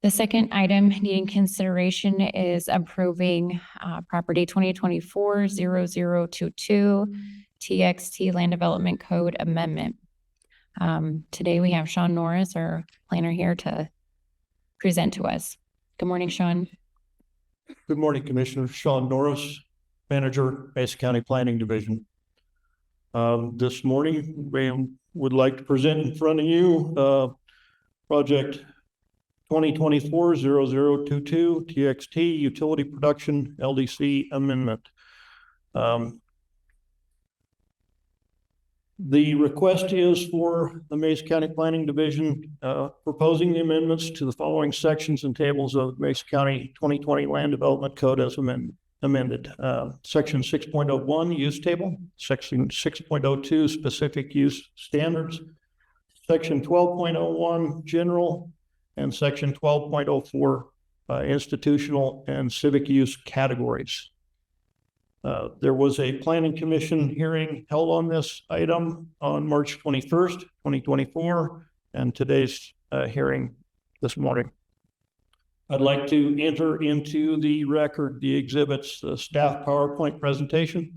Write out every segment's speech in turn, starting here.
The second item needing consideration is approving property 2024-0022 TXT Land Development Code Amendment. Today we have Sean Norris, our planner, here to present to us. Good morning, Sean. Good morning, Commissioner. Sean Norris, Manager, Mesa County Planning Division. This morning, we would like to present in front of you project 2024-0022 TXT Utility Production LDC Amendment. The request is for the Mesa County Planning Division proposing the amendments to the following sections and tables of Mesa County 2020 Land Development Code as amended. Section 6.01 Use Table, Section 6.02 Specific Use Standards, Section 12.01 General, and Section 12.04 Institutional and Civic Use Categories. There was a Planning Commission hearing held on this item on March 21st, 2024, and today's hearing this morning. I'd like to enter into the record the exhibits, the staff PowerPoint presentation,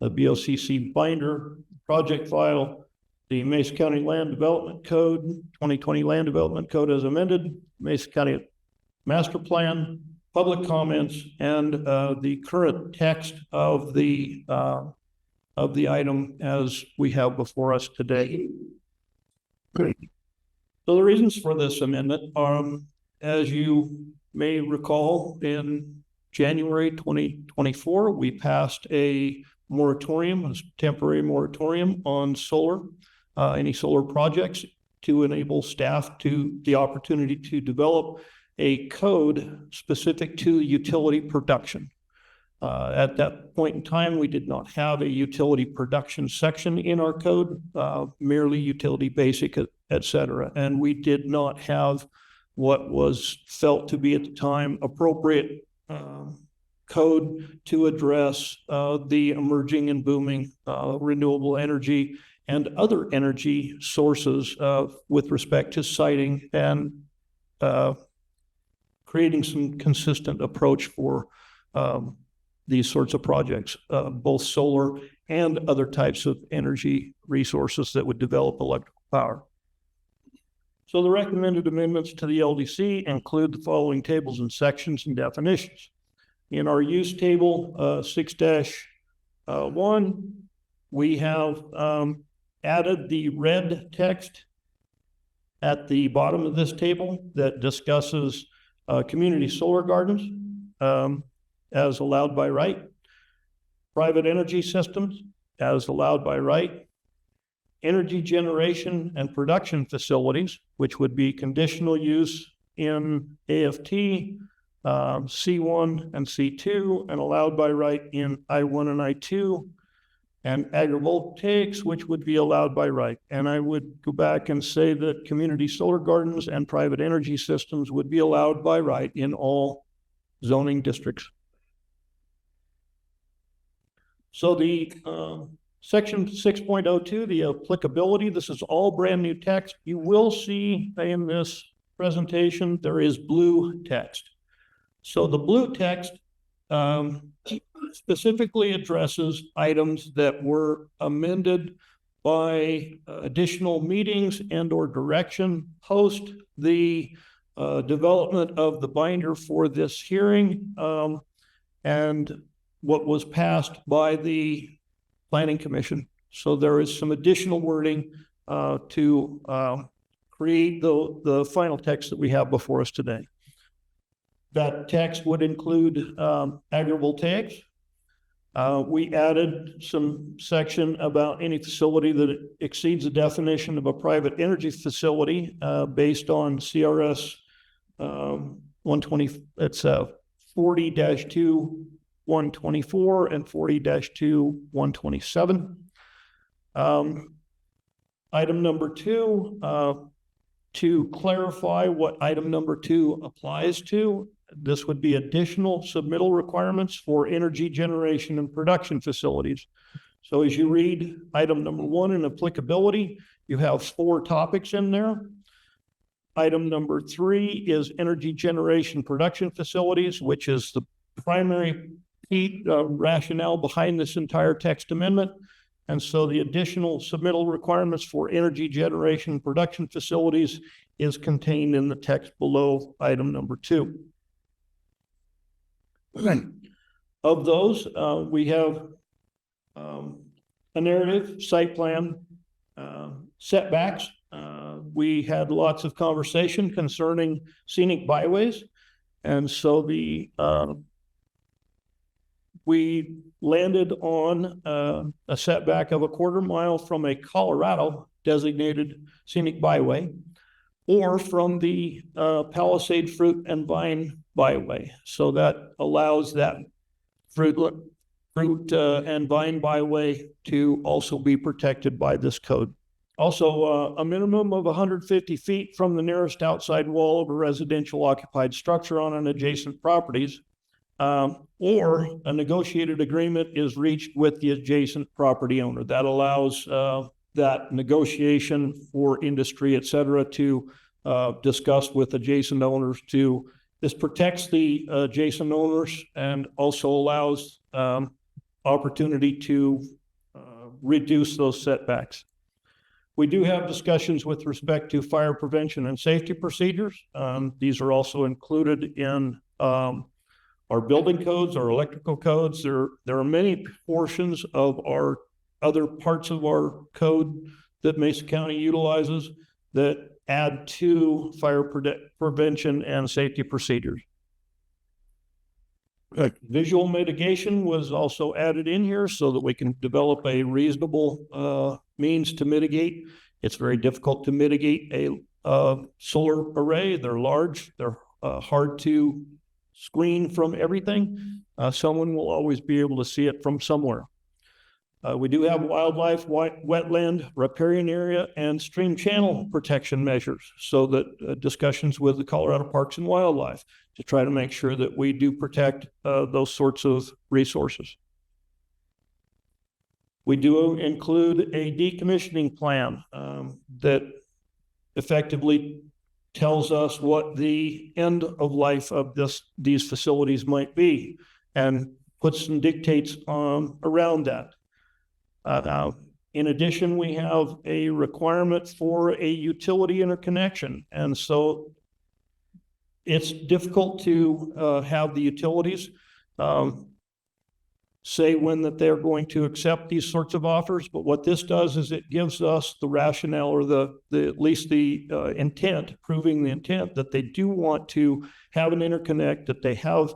the BOCC binder, project file, the Mesa County Land Development Code, 2020 Land Development Code as amended, Mesa County Master Plan, public comments, and the current text of the item as we have before us today. Great. So the reasons for this amendment are, as you may recall, in January 2024, we passed a moratorium, a temporary moratorium on solar, any solar projects, to enable staff to the opportunity to develop a code specific to utility production. At that point in time, we did not have a utility production section in our code, merely utility basic, et cetera. And we did not have what was felt to be at the time appropriate code to address the emerging and booming renewable energy and other energy sources with respect to siting and creating some consistent approach for these sorts of projects, both solar and other types of energy resources that would develop electrical power. So the recommended amendments to the LDC include the following tables and sections and definitions. In our use table 6-1, we have added the red text at the bottom of this table that discusses community solar gardens as allowed by right, private energy systems as allowed by right, energy generation and production facilities, which would be conditional use in AFT, C1 and C2, and allowed by right in I1 and I2, and agrivoltaics, which would be allowed by right. And I would go back and say that community solar gardens and private energy systems would be allowed by right in all zoning districts. So the section 6.02, the applicability, this is all brand new text. You will see in this presentation, there is blue text. So the blue text specifically addresses items that were amended by additional meetings and or direction post the development of the binder for this hearing and what was passed by the Planning Commission. So there is some additional wording to create the final text that we have before us today. That text would include agrivoltaics. We added some section about any facility that exceeds the definition of a private energy facility based on CRS 120. It's 40-2-124 and 40-2-127. Item number 2, to clarify what item number 2 applies to, this would be additional submittal requirements for energy generation and production facilities. So as you read item number 1 in applicability, you have 4 topics in there. Item number 3 is energy generation production facilities, which is the primary rationale behind this entire text amendment. And so the additional submittal requirements for energy generation production facilities is contained in the text below item number 2. Of those, we have a narrative, site plan, setbacks. We had lots of conversation concerning scenic byways. And so we landed on a setback of 1/4 mile from a Colorado designated scenic byway, or from the Palisade Fruit and Vine Byway. So that allows that fruit and vine byway to also be protected by this code. Also, a minimum of 150 feet from the nearest outside wall of a residential occupied structure on an adjacent properties, or a negotiated agreement is reached with the adjacent property owner. That allows that negotiation for industry, et cetera, to discuss with adjacent owners. This protects the adjacent owners and also allows opportunity to reduce those setbacks. We do have discussions with respect to fire prevention and safety procedures. These are also included in our building codes, our electrical codes. There are many portions of our other parts of our code that Mesa County utilizes that add to fire prevention and safety procedures. Visual mitigation was also added in here so that we can develop a reasonable means to mitigate. It's very difficult to mitigate a solar array. They're large, they're hard to screen from everything. Someone will always be able to see it from somewhere. We do have wildlife, wetland, riparian area, and stream channel protection measures, so that discussions with the Colorado Parks and Wildlife to try to make sure that we do protect those sorts of resources. We do include a decommissioning plan that effectively tells us what the end of life of these facilities might be, and puts some dictates around that. In addition, we have a requirement for a utility interconnection. And so it's difficult to have the utilities say when that they're going to accept these sorts of offers. But what this does is it gives us the rationale, or at least the intent, proving the intent that they do want to have an interconnect, that they have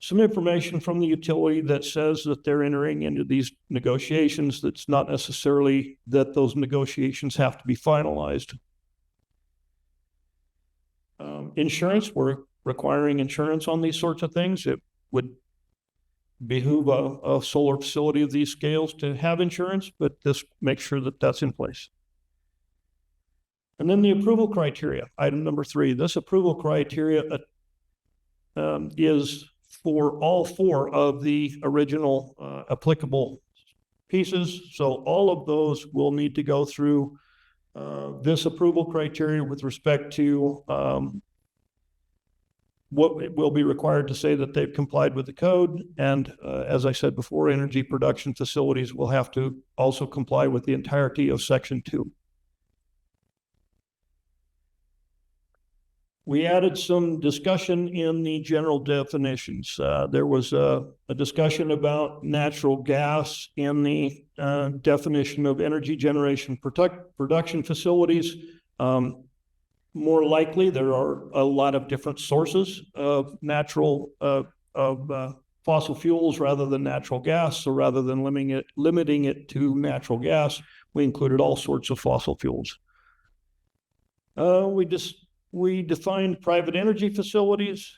some information from the utility that says that they're entering into these negotiations. That's not necessarily that those negotiations have to be finalized. Insurance, we're requiring insurance on these sorts of things. It would behoove a solar facility of these scales to have insurance, but this makes sure that that's in place. And then the approval criteria, item number 3. This approval criteria is for all 4 of the original applicable pieces. So all of those will need to go through this approval criteria with respect to what will be required to say that they've complied with the code. And as I said before, energy production facilities will have to also comply with the entirety of Section 2. We added some discussion in the general definitions. There was a discussion about natural gas in the definition of energy generation production facilities. More likely, there are a lot of different sources of fossil fuels rather than natural gas. So rather than limiting it to natural gas, we included all sorts of fossil fuels. We defined private energy facilities.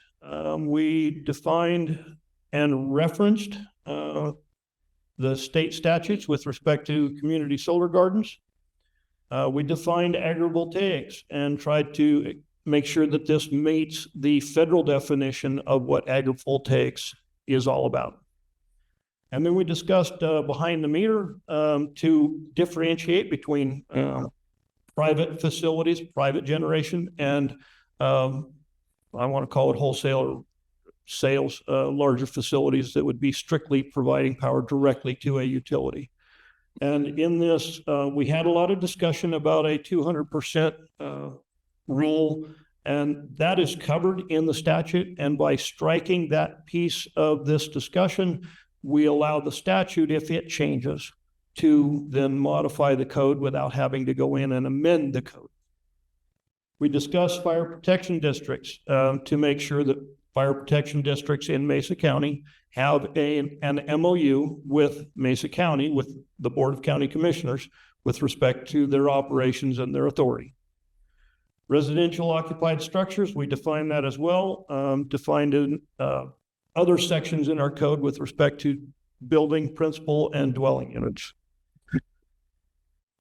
We defined and referenced the state statutes with respect to community solar gardens. We defined agrivoltaics and tried to make sure that this meets the federal definition of what agrivoltaics is all about. And then we discussed behind the meter to differentiate between private facilities, private generation, and I want to call it wholesale or sales, larger facilities that would be strictly providing power directly to a utility. And in this, we had a lot of discussion about a 200% rule, and that is covered in the statute. And by striking that piece of this discussion, we allow the statute, if it changes, to then modify the code without having to go in and amend the code. We discussed fire protection districts to make sure that fire protection districts in Mesa County have an MOU with Mesa County, with the Board of County Commissioners, with respect to their operations and their authority. Residential occupied structures, we define that as well, defined in other sections in our code with respect to building, principal, and dwelling units.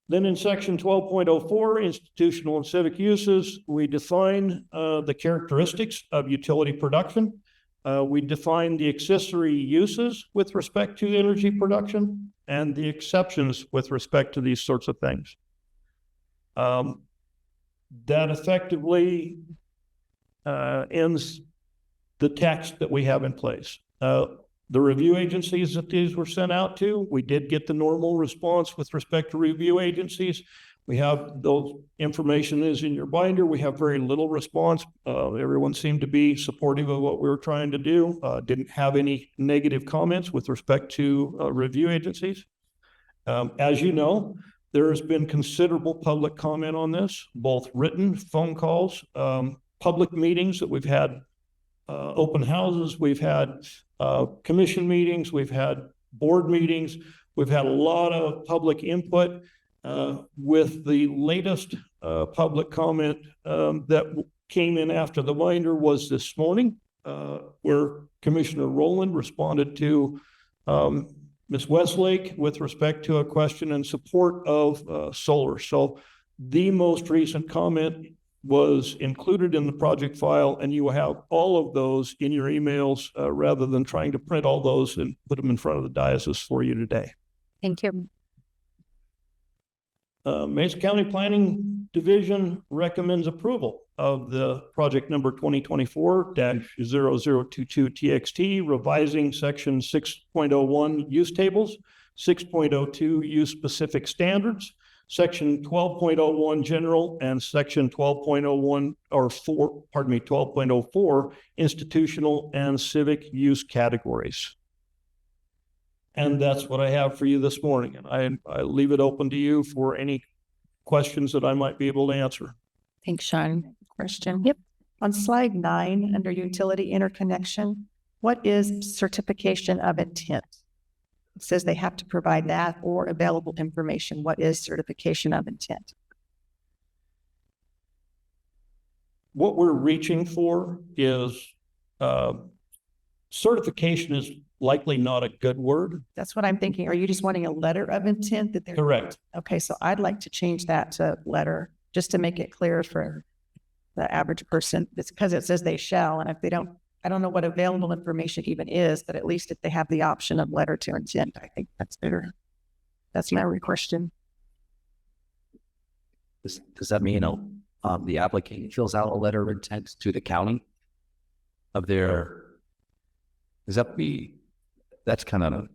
Then in section 12.04, institutional and civic uses, we define the characteristics of utility production. We define the accessory uses with respect to energy production and the exceptions with respect to these sorts of things. That effectively ends the text that we have in place. The review agencies that these were sent out to, we did get the normal response with respect to review agencies. We have those information is in your binder. We have very little response. Everyone seemed to be supportive of what we were trying to do. Didn't have any negative comments with respect to review agencies. As you know, there has been considerable public comment on this, both written, phone calls, public meetings that we've had, open houses, we've had commission meetings, we've had board meetings, we've had a lot of public input. With the latest public comment that came in after the binder was this morning, where Commissioner Rowland responded to Ms. Westlake with respect to a question in support of solar. So the most recent comment was included in the project file, and you will have all of those in your emails rather than trying to print all those and put them in front of the diocese for you today. Thank you. Mesa County Planning Division recommends approval of the project number 2024-0022 TXT, revising section 6.01 use tables, 6.02 use specific standards, section 12.01 general, and section 12.01 or 12.04 institutional and civic use categories. And that's what I have for you this morning. And I leave it open to you for any questions that I might be able to answer. Thanks, Sean. Question? Yep. On slide 9, under utility interconnection, what is certification of intent? It says they have to provide that or available information. What is certification of intent? What we're reaching for is certification is likely not a good word. That's what I'm thinking. Are you just wanting a letter of intent that they're correct? Okay, so I'd like to change that to letter just to make it clear for the average person. It's because it says they shall, and if they don't, I don't know what available information even is, but at least if they have the option of letter to intent, I think that's better. That's my question. Does that mean the applicant fills out a letter of intent to the county of their? Does that be? That's kind of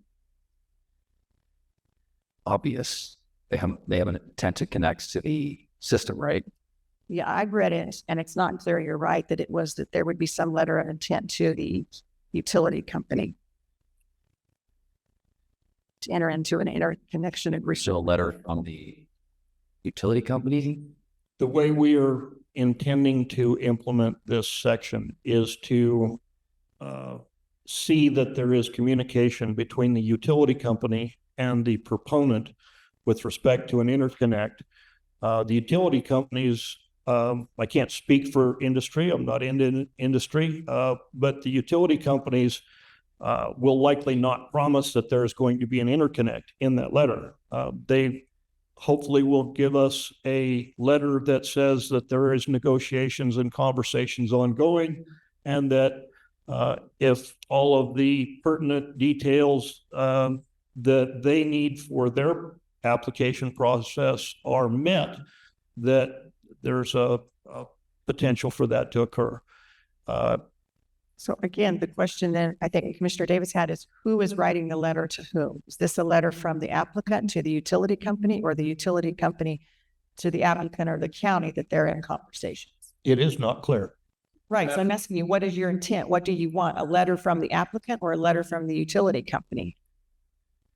obvious. They have an intent to connect to the system, right? Yeah, I've read it, and it's not clear. You're right that it was that there would be some letter of intent to the utility company to enter into an interconnection agreement. So a letter from the utility company. The way we are intending to implement this section is to see that there is communication between the utility company and the proponent with respect to an interconnect. The utility companies, I can't speak for industry, I'm not in industry, but the utility companies will likely not promise that there's going to be an interconnect in that letter. They hopefully will give us a letter that says that there is negotiations and conversations ongoing, and that if all of the pertinent details that they need for their application process are met, that there's a potential for that to occur. So again, the question then I think Commissioner Davis had is who is writing the letter to whom? Is this a letter from the applicant to the utility company or the utility company to the applicant or the county that they're in conversations? It is not clear. Right. So I'm asking you, what is your intent? What do you want? A letter from the applicant or a letter from the utility company?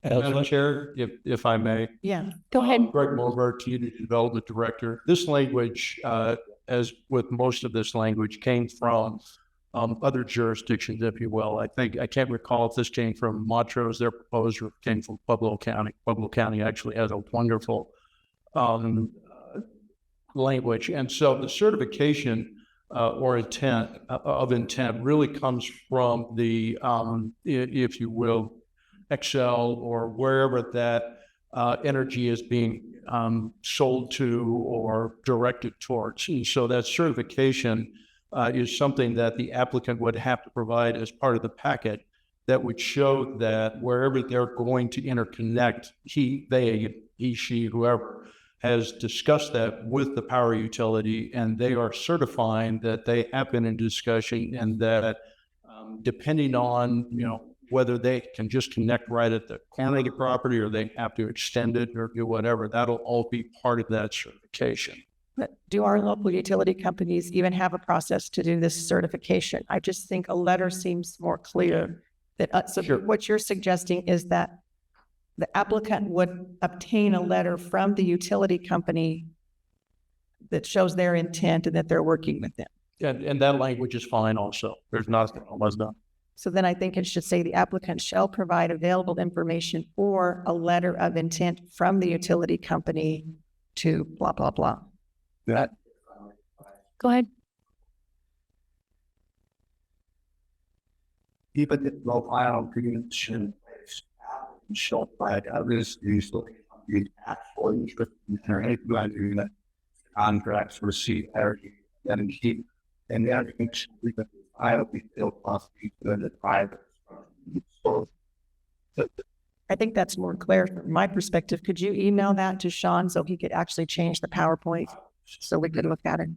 Madam Chair, if I may. Yeah. Go ahead. Greg Mulver, Community Development Director. This language, as with most of this language, came from other jurisdictions, if you will. I can't recall if this came from Montrose, their proposal, or came from Pueblo County. Pueblo County actually has a wonderful language. And so the certification or intent really comes from the, if you will, Excel or wherever that energy is being sold to or directed towards. And so that certification is something that the applicant would have to provide as part of the packet that would show that wherever they're going to interconnect, he, she, whoever, has discussed that with the power utility, and they are certifying that they have been in discussion, and that depending on, whether they can just connect right at the corner of the property or they have to extend it or do whatever, that'll all be part of that certification. But do our local utility companies even have a process to do this certification? I just think a letter seems more clear that, so Sure. What you're suggesting is that the applicant would obtain a letter from the utility company that shows their intent and that they're working with them. And that language is fine also. There's nothing, was done. So then I think it should say the applicant shall provide available information or a letter of intent from the utility company to blah, blah, blah. That Go ahead. Even if no final agreement should show by others usually the actual interest in any agreement contracts receive parity and keep and the agreement I will be still possibly to the private. So I think that's more clear from my perspective. Could you email that to Sean so he could actually change the PowerPoint so we could look at it?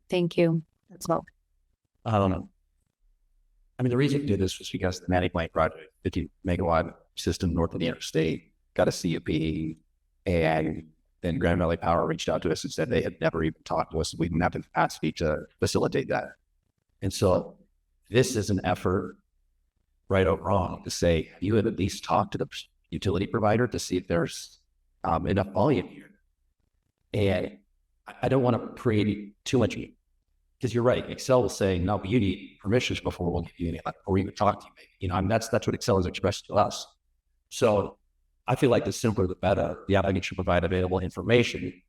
Thank you. That's all. I don't know. I mean, the reason we did this was because the Manny Plank project, 50 megawatt system north of the interstate, got a CUP, and then Grand Valley Power reached out to us and said they had never even talked to us. We didn't have the capacity to facilitate that. And so this is an effort, right or wrong, to say, you have at least talked to the utility provider to see if there's enough volume here. And I don't want to create too much, because you're right. Excel will say, no, you need permissions before we'll give you any, or even talk to you. I mean, that's what Excel has expressed to us. So I feel like the simpler the better. The applicant should provide available information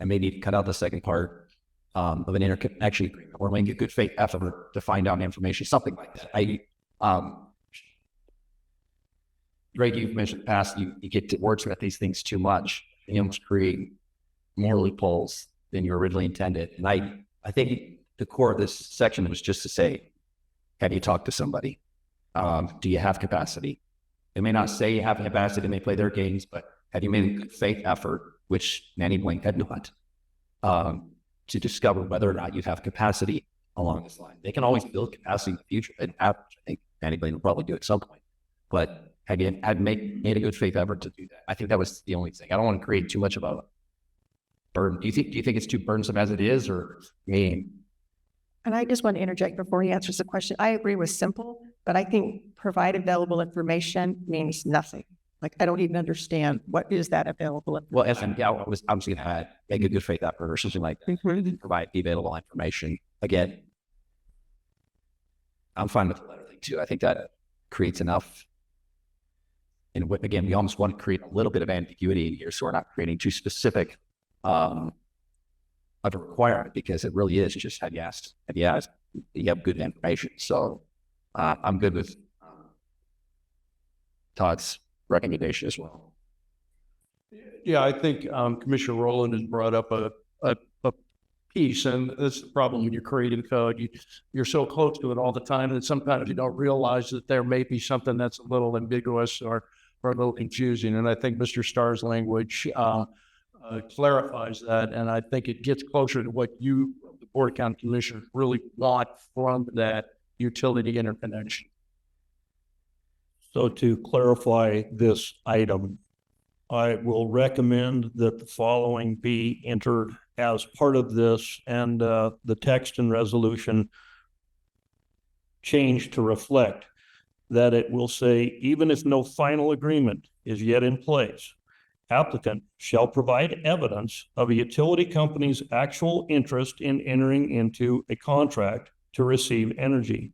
and maybe cut out the second part of an interconnection agreement, or make a good faith effort to find out information, something like that. Greg, you've mentioned in the past, you get to wordsmith these things too much, and you almost create more loopholes than you originally intended. And I think the core of this section was just to say, have you talked to somebody? Do you have capacity? It may not say you have capacity, they may play their games, but have you made a good faith effort, which Manny Blank had not, to discover whether or not you have capacity along this line? They can always build capacity in the future. And I think Manny Blank will probably do it at some point. But again, I'd made a good faith effort to do that. I think that was the only thing. I don't want to create too much of a burden. Do you think it's too burdensome as it is, or And I just want to interject before he answers the question. I agree with simple, but I think provide available information means nothing. Like, I don't even understand what is that available. well, as I was going to make a good faith effort or something like that, and provide the available information. Again, I'm fine with the letter thing too. I think that creates enough. And again, we almost want to create a little bit of ambiguity in here, so we're not creating too specific of a requirement, because it really is just have you asked, you have good information. So I'm good with Todd's recommendation as well. Yeah, I think Commissioner Rowland has brought up a piece, and that's the problem when you're creating code. You're so close to it all the time that sometimes you don't realize that there may be something that's a little ambiguous or a little confusing. And I think Mr. Starr's language clarifies that, and I think it gets closer to what you, the Board of County Commissioners, really want from that utility interconnection. So to clarify this item, I will recommend that the following be entered as part of this, and the text and resolution changed to reflect that it will say, even if no final agreement is yet in place, applicant shall provide evidence of a utility company's actual interest in entering into a contract to receive energy.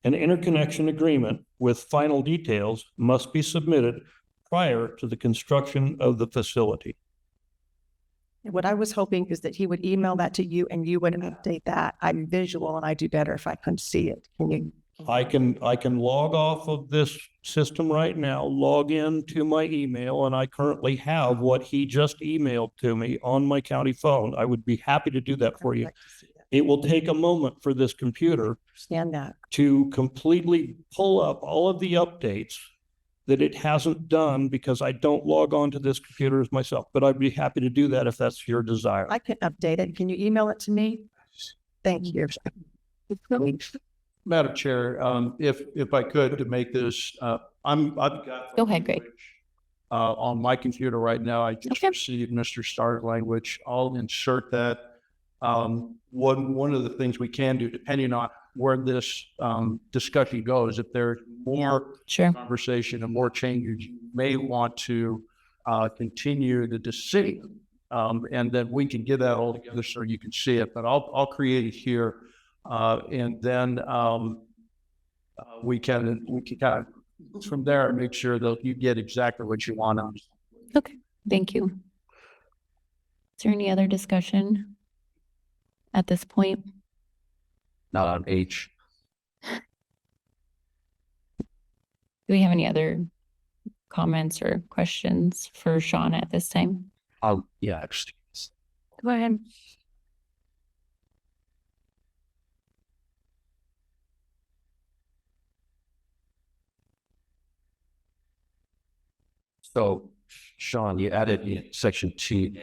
An interconnection agreement with final details must be submitted prior to the construction of the facility. What I was hoping is that he would email that to you and you would update that. I'm visual and I do better if I can see it. Can you? I can log off of this system right now, log in to my email, and I currently have what he just emailed to me on my county phone. I would be happy to do that for I'd you. like to see that. It will take a moment for this computer Understand that. to completely pull up all of the updates that it hasn't done because I don't log on to this computer as myself, but I'd be happy to do that if that's your desire. I can update it. Can you email it to me? Thank you. Madam Chair, if I could, to make this, I've got. Go ahead, Greg. language, on my computer right now. I just Okay. received Mr. Starr's language. I'll insert that. One of the things we can do, depending on where this discussion goes, if there's more Sure. conversation and more changes, you may want to continue the decision. And then we can get that all together so you can see it, but I'll create it here. And then we can kind of from there make sure that you get exactly what you want. Okay, thank you. Is there any other discussion at this point? Not on H. Do we have any other comments or questions for Sean at this time? Yeah, just Go ahead. so, Sean, you added in section 2A.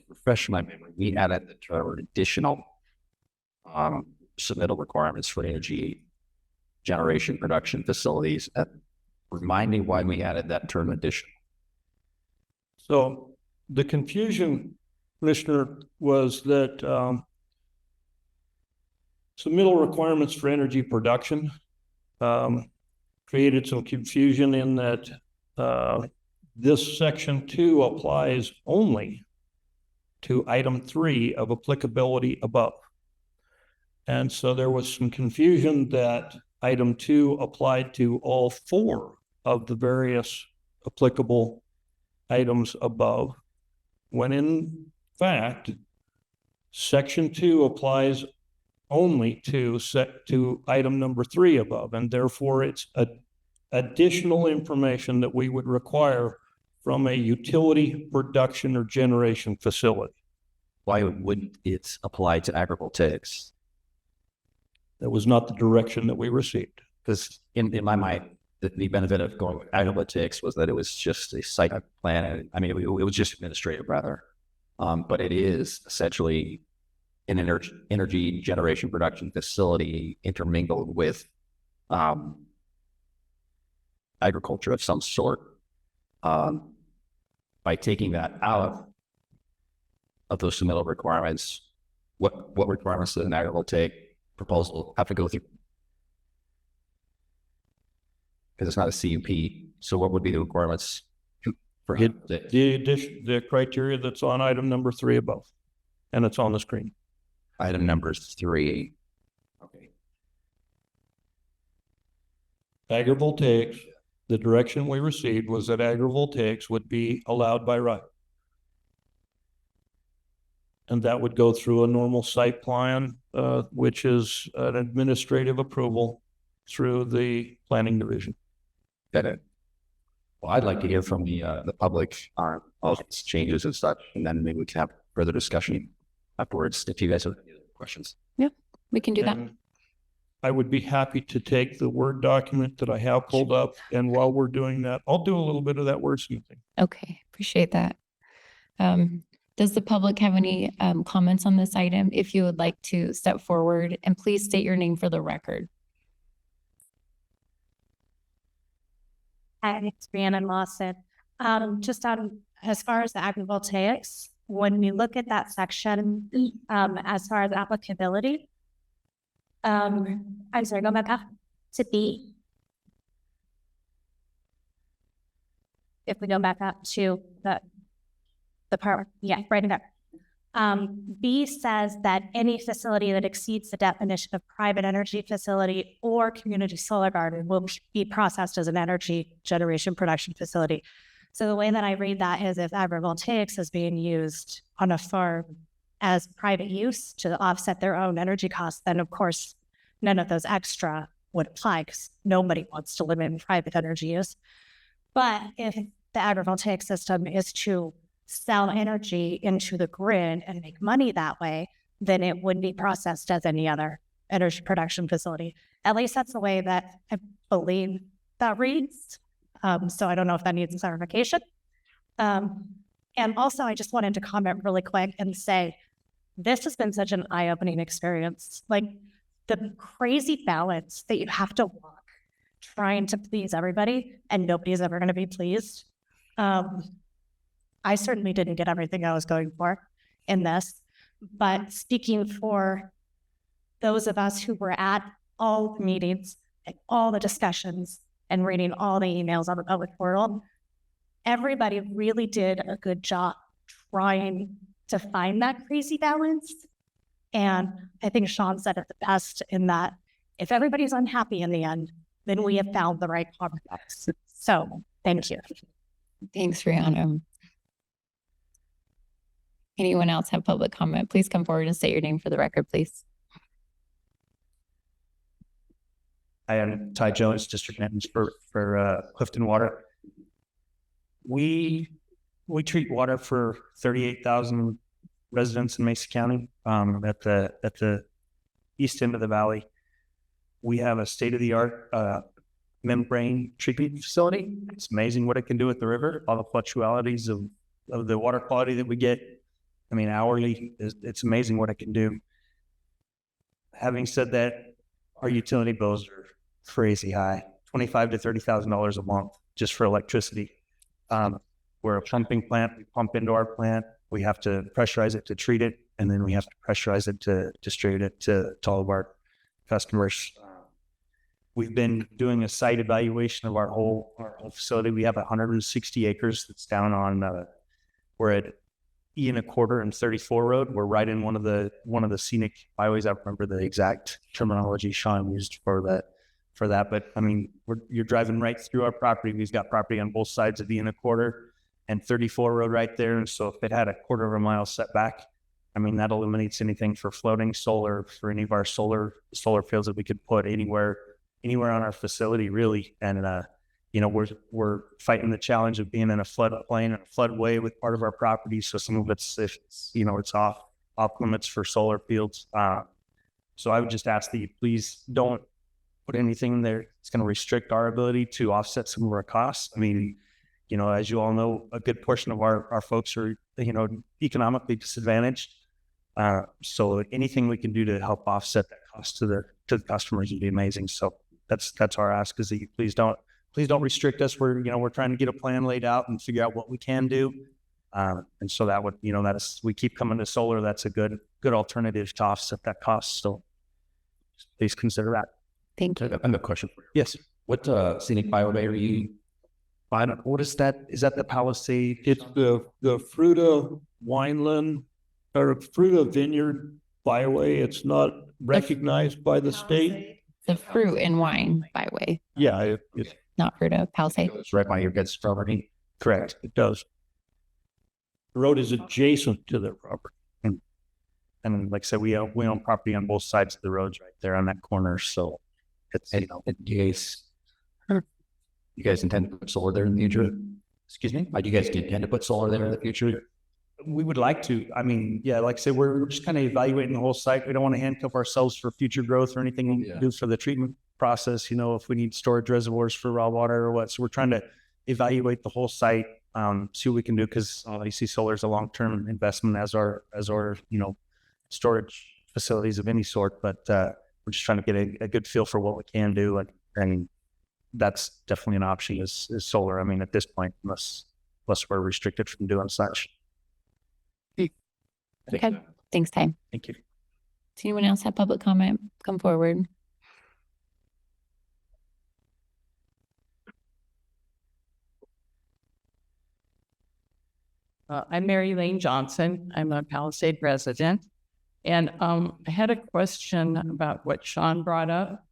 Refresh my memory. We added the term additional submittal requirements for energy generation production facilities. Remind me why we added that term additional. So the confusion, Commissioner, was that submittal requirements for energy production created some confusion in that this section 2 applies only to item 3 of applicability above. And so there was some confusion that item 2 applied to all 4 of the various applicable items above, when in fact, section 2 applies only to item number 3 above, and therefore it's additional information that we would require from a utility production or generation facility. Why wouldn't it apply to agrivoltaics? That was not the direction that we received. Because in my mind, the benefit of going with agrivoltaics was that it was just a site plan. I mean, it was just administrative rather, but it is essentially an energy generation production facility intermingled with agriculture of some sort. By taking that out of those submittal requirements, what requirements does an agrivoltaic proposal have to go through? Because it's not a CUP. So what would be the requirements for him? The criteria that's on item number 3 above, and it's on the screen. Item number 3. Okay. Agrivoltaics, the direction we received was that agrivoltaics would be allowed by right. And that would go through a normal site plan, which is an administrative approval through the planning division. Got it. Well, I'd like to hear from the public on all these changes and such, and then maybe we can have further discussion afterwards if you guys have any questions. We can do that. And I would be happy to take the Word document that I have pulled up, and while we're doing that, I'll do a little bit of that wordsmithing. Okay, appreciate that. Does the public have any comments on this item? If you would like to step forward, and please state your name for the record. Hi, it's Rhiannon Lawson. Just on, as far as the agrivoltaics, when we look at that section, as far as applicability, I'm sorry, go back up to B. If we go back up to the part, yeah, right there. B says that any facility that exceeds the definition of private energy facility or community solar garden will be processed as an energy generation production facility. So the way that I read that is if agrivoltaics is being used on a farm as private use to offset their own energy costs, then of course, none of those extra would apply because nobody wants to limit private energy use. But if the agrivoltaic system is to sell energy into the grid and make money that way, then it would be processed as any other energy production facility. At least that's the way that I believe that reads. So I don't know if that needs clarification. And also, I just wanted to comment really quick and say, this has been such an eye-opening experience. Like the crazy balance that you have to walk trying to please everybody and nobody's ever going to be pleased. I certainly didn't get everything I was going for in this, but speaking for those of us who were at all the meetings and all the discussions and reading all the emails on the public portal, everybody really did a good job trying to find that crazy balance. And I think Sean said it the best in that if everybody's unhappy in the end, then we have found the right compromise. So thank you. Thanks, Rihanna. Anyone else have public comment? Please come forward and state your name for the record, please. I am Ty Jones, District Manager for Clifton Water. We treat water for 38,000 residents in Mesa County. At the east end of the valley, we have a state-of-the-art membrane treatment facility. It's amazing what it can do with the river. All the fluctualities of the water quality that we get, I mean, hourly, it's amazing what it can do. Having said that, our utility bills are crazy high, $25,000 to $30,000 a month just for electricity. We're a pumping plant. We pump into our plant. We have to pressurize it to treat it, and then we have to pressurize it to distribute it to all of our customers. We've been doing a site evaluation of our whole facility. We have 160 acres that's down on, we're at E1/4 and 34 Road. We're right in one of the scenic byways. I remember the exact terminology Sean used for that. But I mean, you're driving right through our property. We've got property on both sides of E1/4 and 34 Road right there. And so if it had a 1/4 mile setback, I mean, that eliminates anything for floating solar, for any of our solar fields that we could put anywhere on our facility, really. And you know, we're fighting the challenge of being in a floodplain and a floodway with part of our property. So some of it's off limits for solar fields. So I would just ask that you please don't put anything in there that's going to restrict our ability to offset some of our costs. I mean, you know, as you all know, a good portion of our folks are, you know, economically disadvantaged. So anything we can do to help offset that cost to the customers would be amazing. So that's our ask, is that you please don't restrict us. We're trying to get a plan laid out and figure out what we can do. And so that would, you know, we keep coming to solar. That's a good alternative to offset that cost. So please consider that. Thank you. I have a question for you. Yes. What scenic byway are you? What is that? Is that the Palisade? It's the Fruta Wineland or Fruta Vineyard Byway. It's not recognized by the state. The Fruit and Wine Byway, Yeah, it's not Fruta, Palisade. It's right by your good property. correct. It does. The road is adjacent to their property. And like I said, we own property on both sides of the roads right there on that corner. So it's, And you guys intend to put solar there in the future? excuse me? Do you guys intend to put solar there in the future? We would like to. I mean, yeah, like I said, we're just kind of evaluating the whole site. We don't want to handcuff ourselves for future growth or anything we can do for the treatment process. You know, if we need storage reservoirs for raw water or what. So we're trying to evaluate the whole site, see what we can do, because obviously solar is a long-term investment as our storage facilities of any sort. But we're just trying to get a good feel for what we can do, and that's definitely an option is solar. I mean, at this point, unless we're restricted from doing such. Okay, thanks, Ty. Thank you. Does anyone else have public comment? Come forward. I'm Mary Lane Johnson. I'm a Palisade resident. And I had a question about what Sean brought up.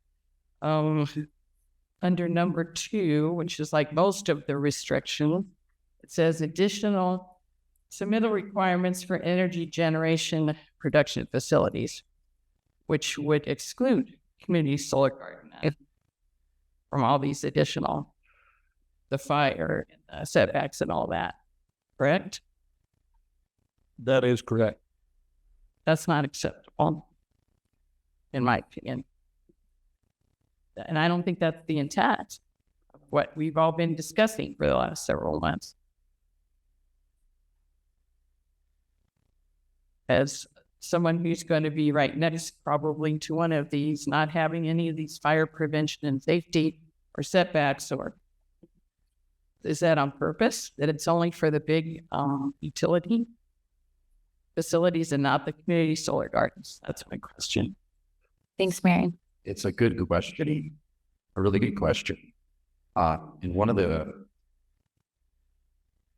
Under number 2, which is like most of the restrictions, it says additional submittal requirements for energy generation production facilities, which would exclude community solar garden from all these additional, the fire, setbacks and all that. Correct? That is correct. That's not acceptable, in my opinion. And I don't think that's the intent of what we've all been discussing for the last several months. As someone who's going to be right next probably to one of these, not having any of these fire prevention and safety or setbacks, or is that on purpose, that it's only for the big utility facilities and not the community solar gardens? That's my question. Thanks, Mary. It's a good question, a really good question. And one of the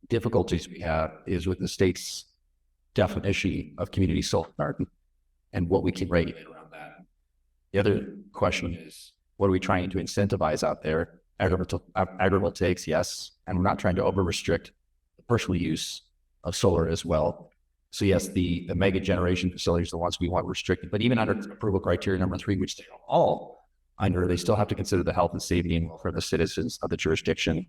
difficulties we have is with the state's definition of community solar garden and what we can regulate around that. The other question is, what are we trying to incentivize out there? Agrivoltaics, yes, and we're not trying to over-restrict the personal use of solar as well. So yes, the mega generation facilities are the ones we want restricted, but even under approval criteria number 3, which they all under, they still have to consider the health and safety and welfare of the citizens of the jurisdiction.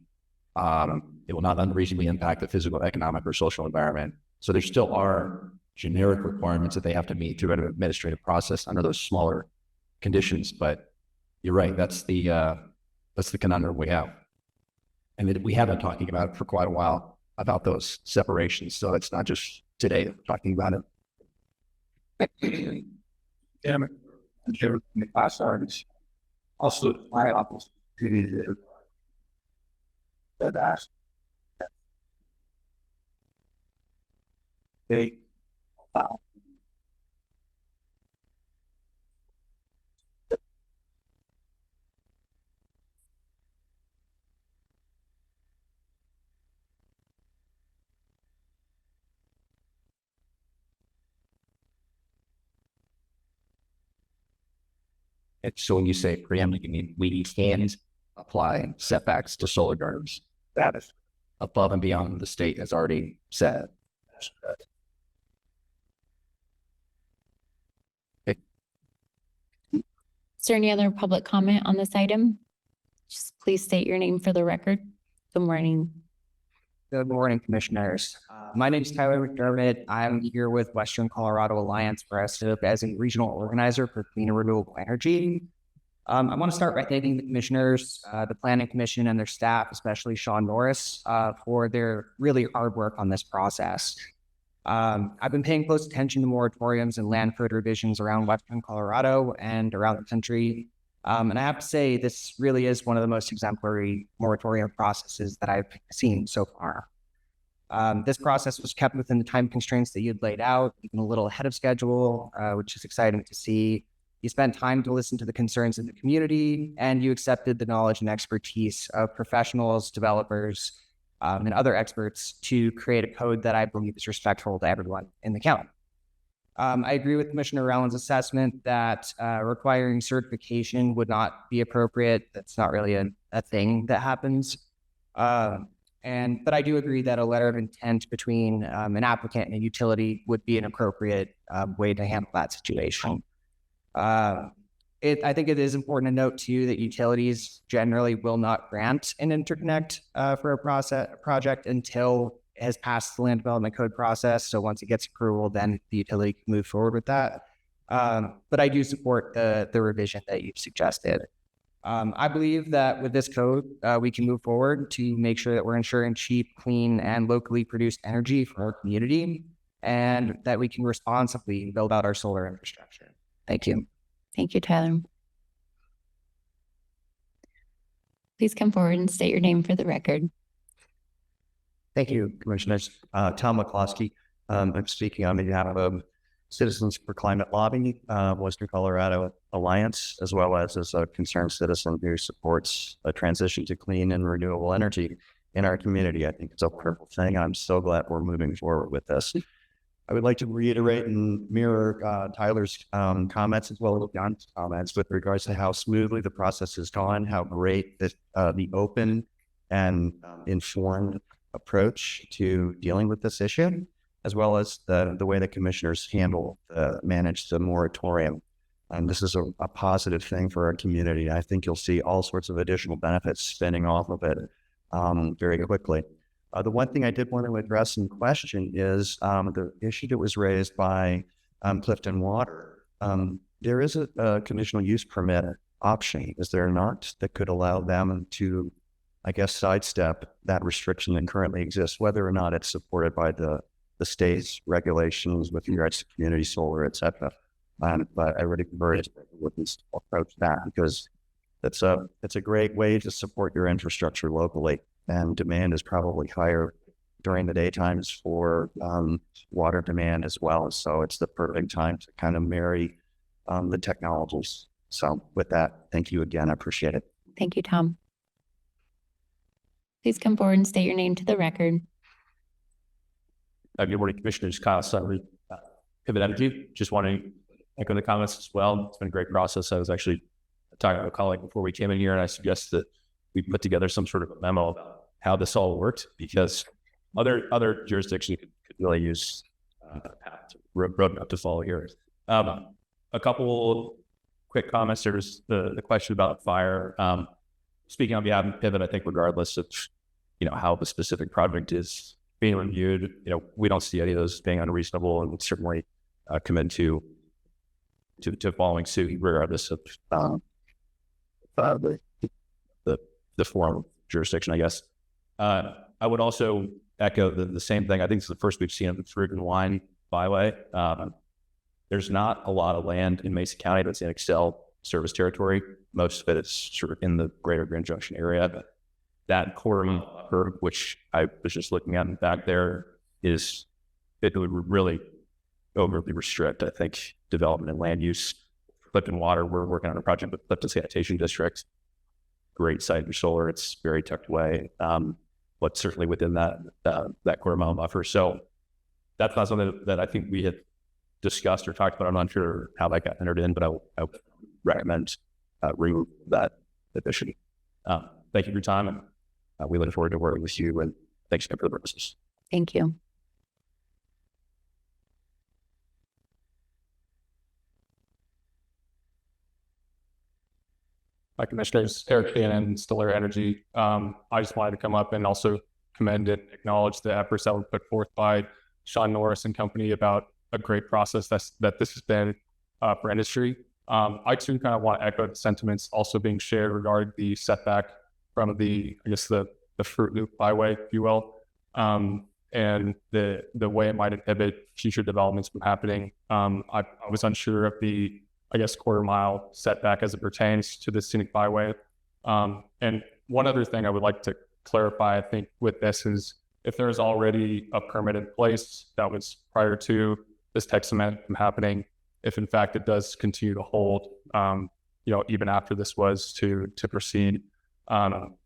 It will not unreasonably impact the physical, economic, or social environment. So there still are generic requirements that they have to meet through an administrative process under those smaller conditions. But you're right, that's the conundrum we have. And that we have been talking about it for quite a while, about those separations. So it's not just today that we're talking about it. Damn it. The class artists also my office to that they wow. So when you say preeminent, you mean we can apply setbacks to solar gardens. That is Above and beyond the state has already said. Is there any other public comment on this item? Just please state your name for the record. Good morning. Good morning, commissioners. My name is Tyler McDermott. I'm here with Western Colorado Alliance, where I serve as a regional organizer for clean and renewable energy. I want to start by thanking the commissioners, the Planning Commission and their staff, especially Sean Norris, for their really hard work on this process. I've been paying close attention to moratoriums and land code revisions around Western Colorado and around the country. And I have to say, this really is one of the most exemplary moratorium processes that I've seen so far. This process was kept within the time constraints that you'd laid out, even a little ahead of schedule, which is exciting to see. You spent time to listen to the concerns of the community, and you accepted the knowledge and expertise of professionals, developers, and other experts to create a code that I believe is respectful to everyone in the county. I agree with Commissioner Rowland's assessment that requiring certification would not be appropriate. That's not really a thing that happens. But I do agree that a letter of intent between an applicant and a utility would be an appropriate way to handle that situation. I think it is important to note too that utilities generally will not grant an interconnect for a project until it has passed the land development code process. So once it gets approval, then the utility can move forward with that. But I do support the revision that you've suggested. I believe that with this code, we can move forward to make sure that we're ensuring cheap, clean, and locally produced energy for our community, and that we can responsibly build out our solar infrastructure. Thank you. Thank you, Tyler. Please come forward and state your name for the record. Thank you, Commissioners. Tom McCloskey. I'm speaking on behalf of Citizens for Climate Lobby, Western Colorado Alliance, as well as a concerned citizen who supports a transition to clean and renewable energy in our community. I think it's a wonderful thing. I'm so glad we're moving forward with this. I would like to reiterate and mirror Tyler's comments as well as John's comments with regards to how smoothly the process has gone, how great the open and informed approach to dealing with this issue, as well as the way the commissioners manage the moratorium. This is a positive thing for our community. I think you'll see all sorts of additional benefits spinning off of it very quickly. The one thing I did want to address in question is the issue that was raised by Clifton Water. There is a conditional use permit option, is there not, that could allow them to, I guess, sidestep that restriction that currently exists, whether or not it's supported by the state's regulations with regards to community solar, et cetera. But I would encourage looking to approach that, because it's a great way to support your infrastructure locally, and demand is probably higher during the daytimes for water demand as well. So it's the perfect time to kind of marry the technologies. So with that, thank you again. I appreciate it. Thank you, Tom. Please come forward and state your name to the record. Good morning, Commissioners. Kyle Sutter, Pivot Energy. Just want to echo the comments as well. It's been a great process. I was actually talking to a colleague before we came in here, and I suggested that we put together some sort of a memo about how this all worked, because other jurisdictions could really use a roadmap to follow here. A couple quick comments. There's the question about fire. Speaking on behalf of Pivot, I think regardless of how the specific project is being reviewed, we don't see any of those being unreasonable, and certainly commit to following suit regardless of the form of jurisdiction, I guess. I would also echo the same thing. I think it's the first we've seen of the fruit and wine byway. There's not a lot of land in Mesa County that's in Excel service territory. Most of it is sort of in the greater Grand Junction area. But that corridor, which I was just looking at in the back there, it would really overly restrict, I think, development and land use. Clifton Water, we're working on a project with Clifton Sanitation District. Great site for solar. It's very tucked away, but certainly within that quarter mile buffer. So that's not something that I think we had discussed or talked about. I'm not sure how that got entered in, but I would recommend remove that addition. Thank you for your time, and we look forward to working with you, and thanks again for the purposes. Thank you. Hi, Commissioners. Eric Shannon, Stellar Energy. I just wanted to come up and also commend and acknowledge the efforts that were put forth by Sean Norris and company about a great process that this has been for industry. I too kind of want to echo the sentiments also being shared regarding the setback from the Fruit Loop byway, if you will, and the way it might inhibit future developments from happening. I was unsure of the quarter mile setback as it pertains to the scenic byway. And one other thing I would like to clarify, I think, with this is if there is already a permit in place that was prior to this text amendment from happening, if in fact it does continue to hold, even after this was to proceed. And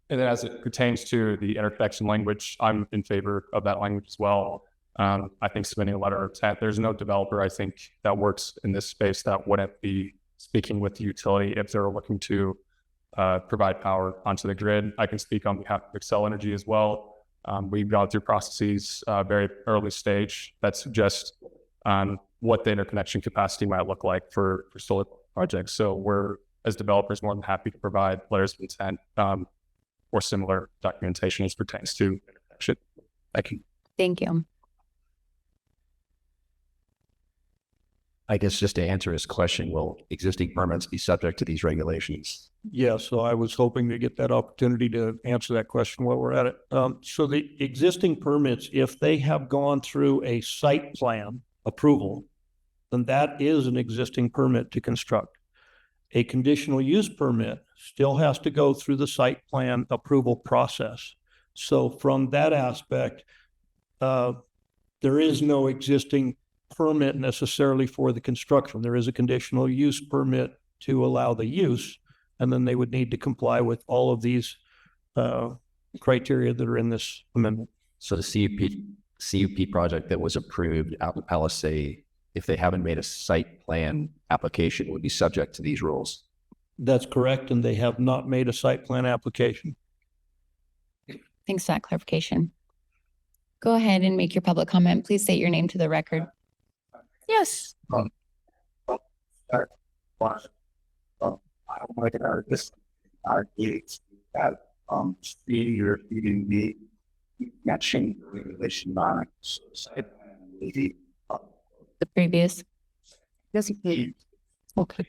then as it pertains to the interconnection language, I'm in favor of that language as well. I think submitting a letter of intent, there's no developer, I think, that works in this space that wouldn't be speaking with the utility if they're looking to provide power onto the grid. I can speak on behalf of Excel Energy as well. We've gone through processes very early stage that suggest what the interconnection capacity might look like for solar projects. So we're, as developers, more than happy to provide letters of intent or similar documentation as pertains to interconnection. Thank you. Thank you. I guess just to answer his question, will existing permits be subject to these regulations? Yeah, so I was hoping to get that opportunity to answer that question while we're at it. So the existing permits, if they have gone through a site plan approval, then that is an existing permit to construct. A conditional use permit still has to go through the site plan approval process. So from that aspect, there is no existing permit necessarily for the construction. There is a conditional use permit to allow the use, and then they would need to comply with all of these criteria that are in this amendment. So the CUP project that was approved out in Palisade, if they haven't made a site plan application, would be subject to these rules. That's correct, and they have not made a site plan application. Thanks for that clarification. Go ahead and make your public comment. Please state your name to the record. Yes. I like our gates that speedy or feeding me matching regulation on it. So The previous. designate Okay.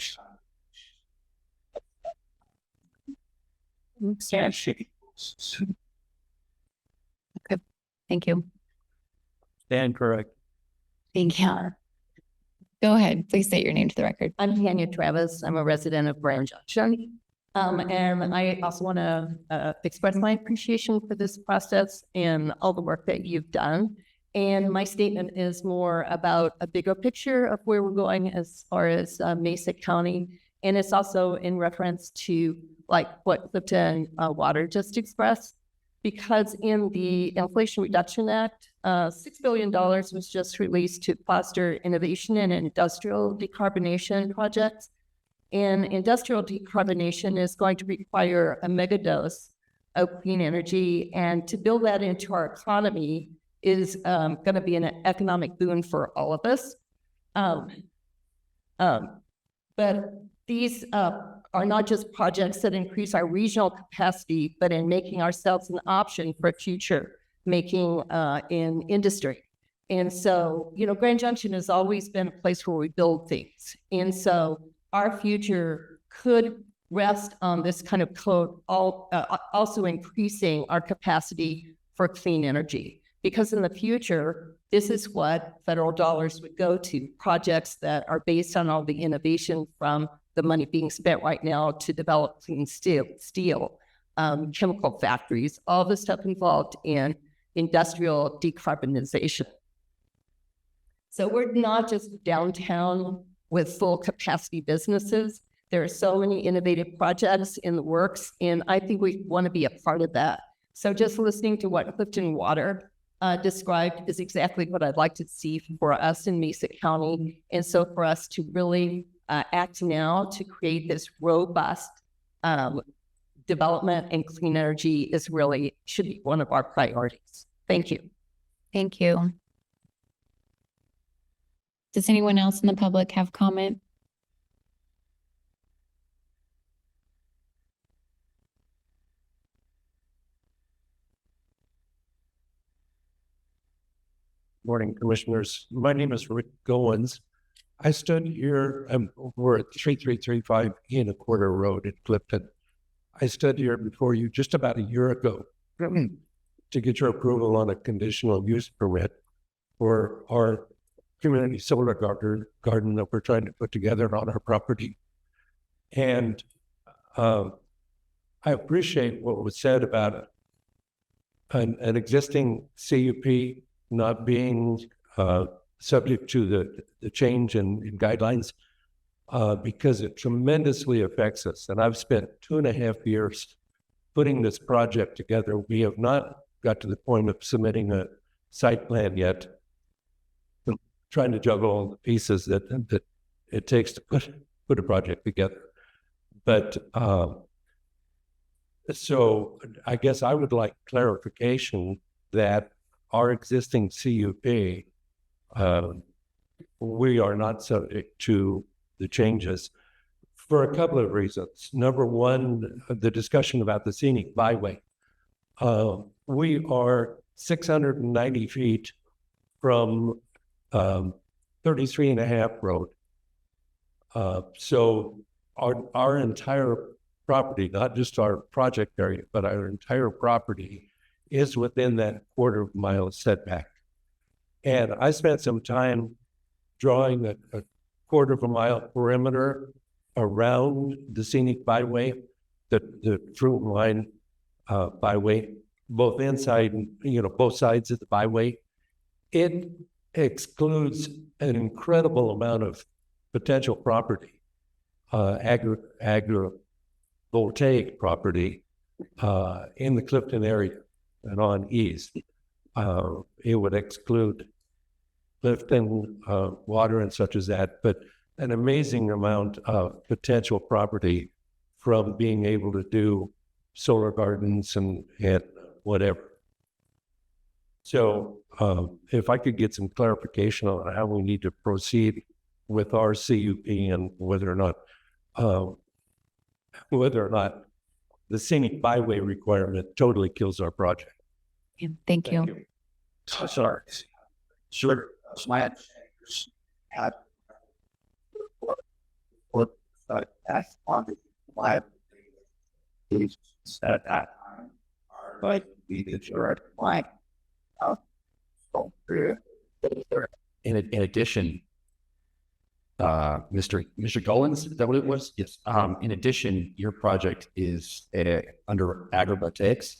Thank you. Stand correct. Thank you. Go ahead. Please state your name to the record. I'm Tanya Travis. I'm a resident of Grand Junction. And I also want to express my appreciation for this process and all the work that you've done. And my statement is more about a bigger picture of where we're going as far as Mesa County. And it's also in reference to like what Clifton Water just expressed. Because in the Inflation Reduction Act, $6 billion was just released to foster innovation and industrial decarbonation projects. And industrial decarbonation is going to require a mega dose of clean energy. And to build that into our economy is going to be an economic boon for all of us. But these are not just projects that increase our regional capacity, but in making ourselves an option for future making in industry. And so, you know, Grand Junction has always been a place where we build things. And so our future could rest on this kind of code, also increasing our capacity for clean energy. Because in the future, this is what federal dollars would go to, projects that are based on all the innovation from the money being spent right now to develop clean steel, chemical factories, all the stuff involved in industrial decarbonization. So we're not just downtown with full capacity businesses. There are so many innovative projects in the works, and I think we want to be a part of that. So just listening to what Clifton Water described is exactly what I'd like to see for us in Mesa County. And so for us to really act now to create this robust development and clean energy should be one of our priorities. Thank you. Thank you. Does anyone else in the public have comment? Morning, Commissioners. My name is Rick Goins. I stood here, we're at 3335 in a quarter road in Clifton. I stood here before you just about a year ago to get your approval on a conditional use permit for our community solar garden that we're trying to put together on our property. And I appreciate what was said about an existing CUP not being subject to the change in guidelines because it tremendously affects us. And I've spent 2.5 years putting this project together. We have not got to the point of submitting a site plan yet. I'm trying to juggle all the pieces that it takes to put a project together. But so I guess I would like clarification that our existing CUP, we are not subject to the changes for a couple of reasons. Number one, the discussion about the scenic byway. We are 690 feet from 33.5 road, So our entire property, not just our project area, but our entire property is within that quarter-mile setback. And I spent some time drawing a quarter-of-a-mile perimeter around the scenic byway, the fruit line byway, both inside and, both sides of the byway. It excludes an incredible amount of potential property, agrivoltaic property in the Clifton area and on east. It would exclude Clifton water and such as that, but an amazing amount of potential property from being able to do solar gardens and whatever. So if I could get some clarification on how we need to proceed with our CUP and whether or not the scenic byway requirement totally kills our project. Yeah, thank you. Sorry. Sure. My had that's on my at that time. But we did your like In addition, Mr. Gollins, is that what it was? Yes. In addition, your project is under agrivoltaics,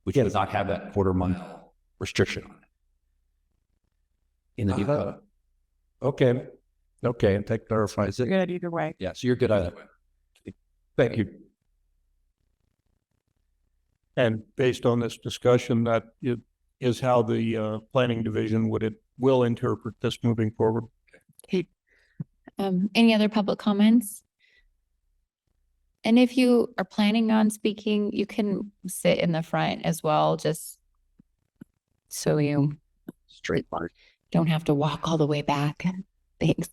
which does not have that quarter-mile restriction on it. In the Okay, that clarifies it. Good either way. yeah, so you're good either way. Thank you. And based on this discussion, that is how the planning division will interpret this moving forward. Any other public comments? And if you are planning on speaking, you can sit in the front as well, just so you Straight line. don't have to walk all the way back. Thanks.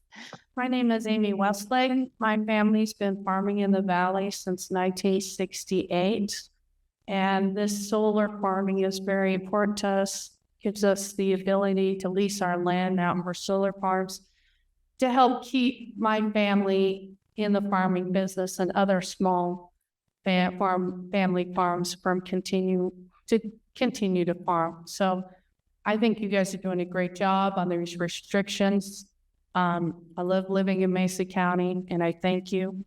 My name is Amy Westlake. My family's been farming in the valley since 1968. And this solar farming is very important to us, gives us the ability to lease our land out for solar farms to help keep my family in the farming business and other small family farms from continue to farm. So I think you guys are doing a great job on these restrictions. I love living in Mesa County and I thank you.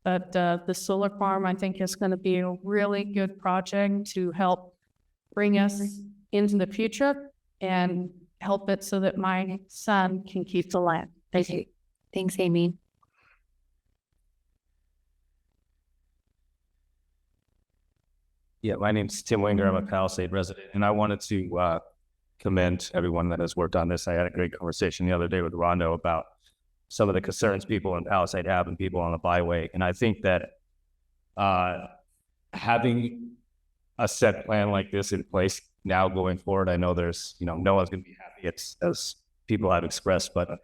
But the solar farm, I think, is going to be a really good project to help bring us into the future and help it so that my son can keep the land. Thank you. Thanks, Amy. Yeah, my name's Tim Winger. I'm a Palisade resident, and I wanted to commend everyone that has worked on this. I had a great conversation the other day with Rondo about some of the concerns people in Palisade have and people on the byway. And I think that having a set plan like this in place now going forward, I know there's, no one's going to be happy, as people have expressed, but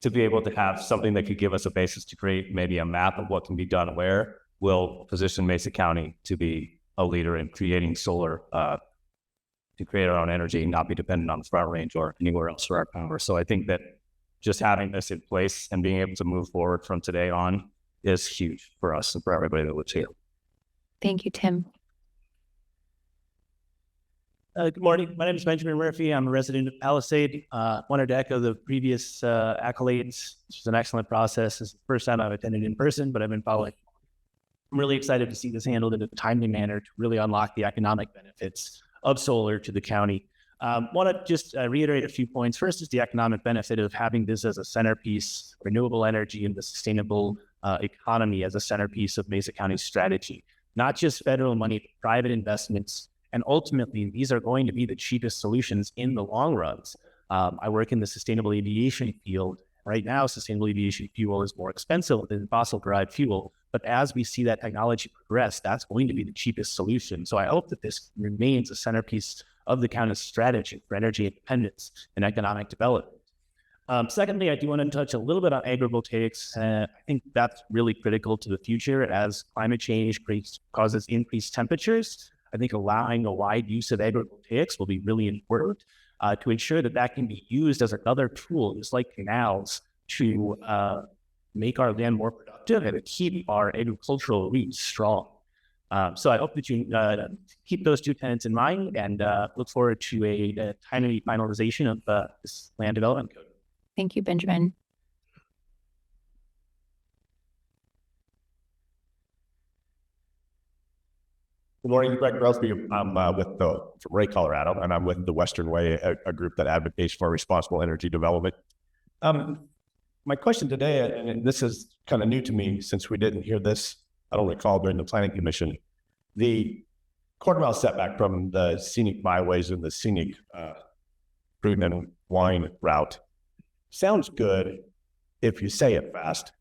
to be able to have something that could give us a basis to create maybe a map of what can be done where will position Mesa County to be a leader in creating solar, to create our own energy and not be dependent on the Front Range or anywhere else for our power. So I think that just having this in place and being able to move forward from today on is huge for us and for everybody that lives here. Thank you, Tim. Good morning. My name is Benjamin Murphy. I'm a resident of Palisade. Wanted to echo the previous accolades. This was an excellent process. It's the first time I've attended in person, but I've been following. I'm really excited to see this handled in a timely manner to really unlock the economic benefits of solar to the county. Want to just reiterate a few points. First is the economic benefit of having this as a centerpiece, renewable energy and the sustainable economy as a centerpiece of Mesa County's strategy. Not just federal money, but private investments. And ultimately, these are going to be the cheapest solutions in the long runs. I work in the sustainable aviation field. Right now, sustainable aviation fuel is more expensive than fossil-derived fuel. But as we see that technology progress, that's going to be the cheapest solution. So I hope that this remains a centerpiece of the county's strategy for energy independence and economic development. Secondly, I do want to touch a little bit on agrivoltaics. I think that's really critical to the future as climate change causes increased temperatures. I think allowing a wide use of agrivoltaics will be really important to ensure that that can be used as another tool, just like canals, to make our land more productive and keep our agricultural roots strong. So I hope that you keep those two tenets in mind and look forward to a timely finalization of this land development code. Thank you, Benjamin. Good morning, Greg Rosby. I'm from Ray, Colorado, and I'm with the Western Way, a group that advocates for responsible energy development. My question today, and this is kind of new to me since we didn't hear this, I don't recall, during the Planning Commission, the quarter-mile setback from the scenic byways and the scenic fruit and wine route sounds good if you say it fast,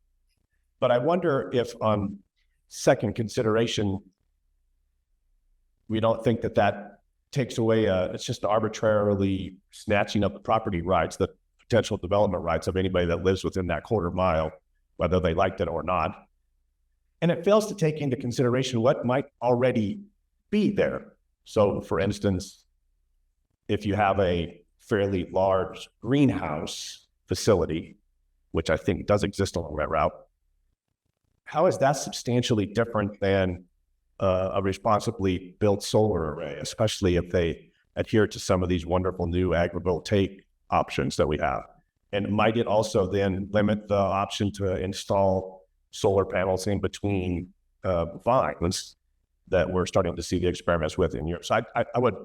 but I wonder if on second consideration, we don't think that that takes away, it's just arbitrarily snatching up the property rights, the potential development rights of anybody that lives within that quarter mile, whether they liked it or not. And it fails to take into consideration what might already be there. So for instance, if you have a fairly large greenhouse facility, which I think does exist along that route, how is that substantially different than a responsibly built solar array, especially if they adhere to some of these wonderful new agrivoltaic options that we have? And might it also then limit the option to install solar panels in between vines that we're starting to see the experiments with in Europe? So I would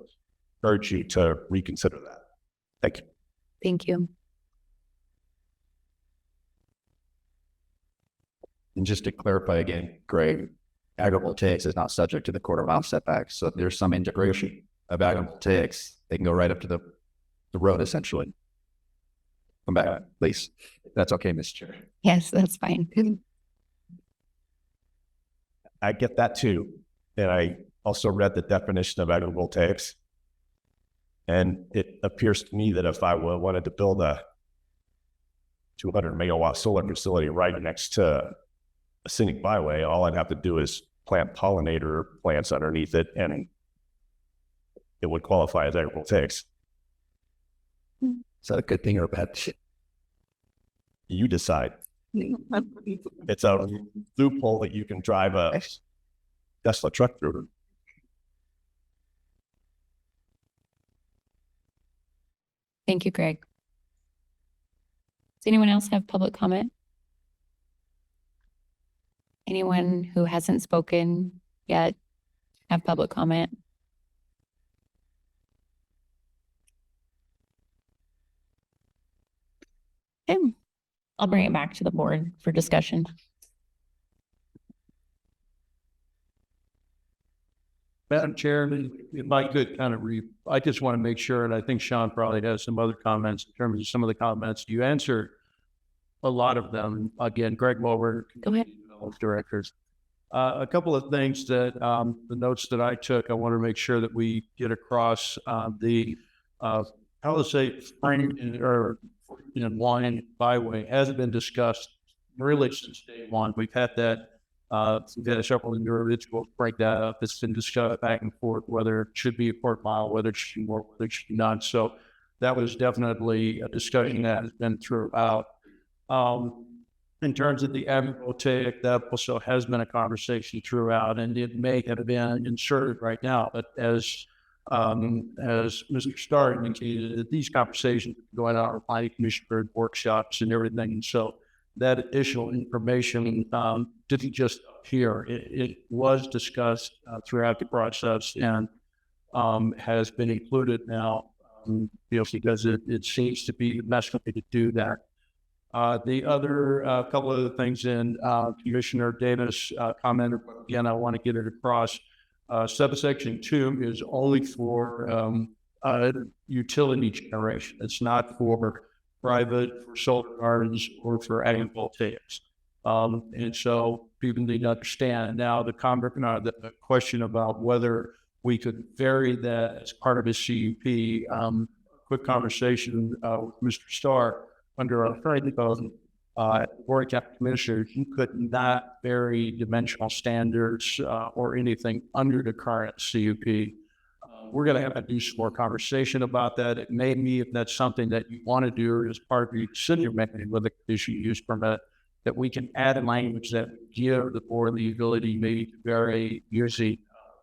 urge you to reconsider that. Thank you. Thank you. And just to clarify again, Greg, agrivoltaics is not subject to the quarter-mile setbacks. So if there's some integration of agrivoltaics, they can go right up to the road, essentially. Come back, please. That's okay, Mr. Chair. Yes, that's fine. I get that too. And I also read the definition of agrivoltaics. And it appears to me that if I wanted to build a 200 megawatt solar facility right next to a scenic byway, all I'd have to do is plant pollinator plants underneath it, and it would qualify as agrivoltaics. Is that a good thing or a bad thing? You decide. It's a loophole that you can drive a Tesla truck through. Thank you, Greg. Does anyone else have public comment? Anyone who hasn't spoken yet have public comment? Okay. I'll bring it back to the board for discussion. Madam Chair, if I could kind of I just want to make sure, and I think Sean probably has some other comments in terms of some of the comments. You answered a lot of them. Again, Greg Mower, Go ahead. Directors. A couple of things that the notes that I took, I want to make sure that we get across the Palisade Spring or Wine Byway has been discussed really since day one. We've had that. We've had several individuals break that up. It's been discussed back and forth whether it should be a quarter mile, whether it should be more, whether it should be not. So that was definitely a discussion that has been throughout. In terms of the agrivoltaic, that also has been a conversation throughout, and it may have been inserted right now. But as Mr. Starr indicated, these conversations going on our planning commission for workshops and everything. And so that additional information didn't just appear. It was discussed throughout the process and has been included now, because it seems to be the best way to do that. The other couple of other things in Commissioner Davis commented, again, I want to get it across. Subsection 2 is only for utility generation. It's not for private, for solar gardens, or for agrivoltaics. And so people need to understand. Now, the question about whether we could vary that as part of a CUP, quick conversation with Mr. Starr. Under our current code, Board of County Commissioners, you could not vary dimensional standards or anything under the current CUP. We're going to have to do some more conversation about that. It may be, if that's something that you want to do as part of your decision making with a conditional use permit, that we can add a language that give the board the ability maybe to vary using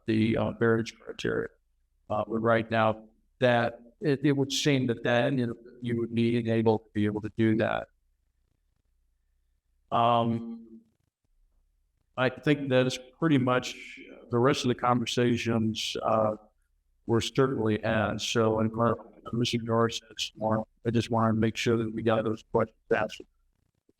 the variance criteria. But right now, that it would seem that then you would be able to be able to do that. I think that is pretty much the rest of the conversations we're certainly at. So, and Commissioner Norris has more. I just want to make sure that we got those questions answered.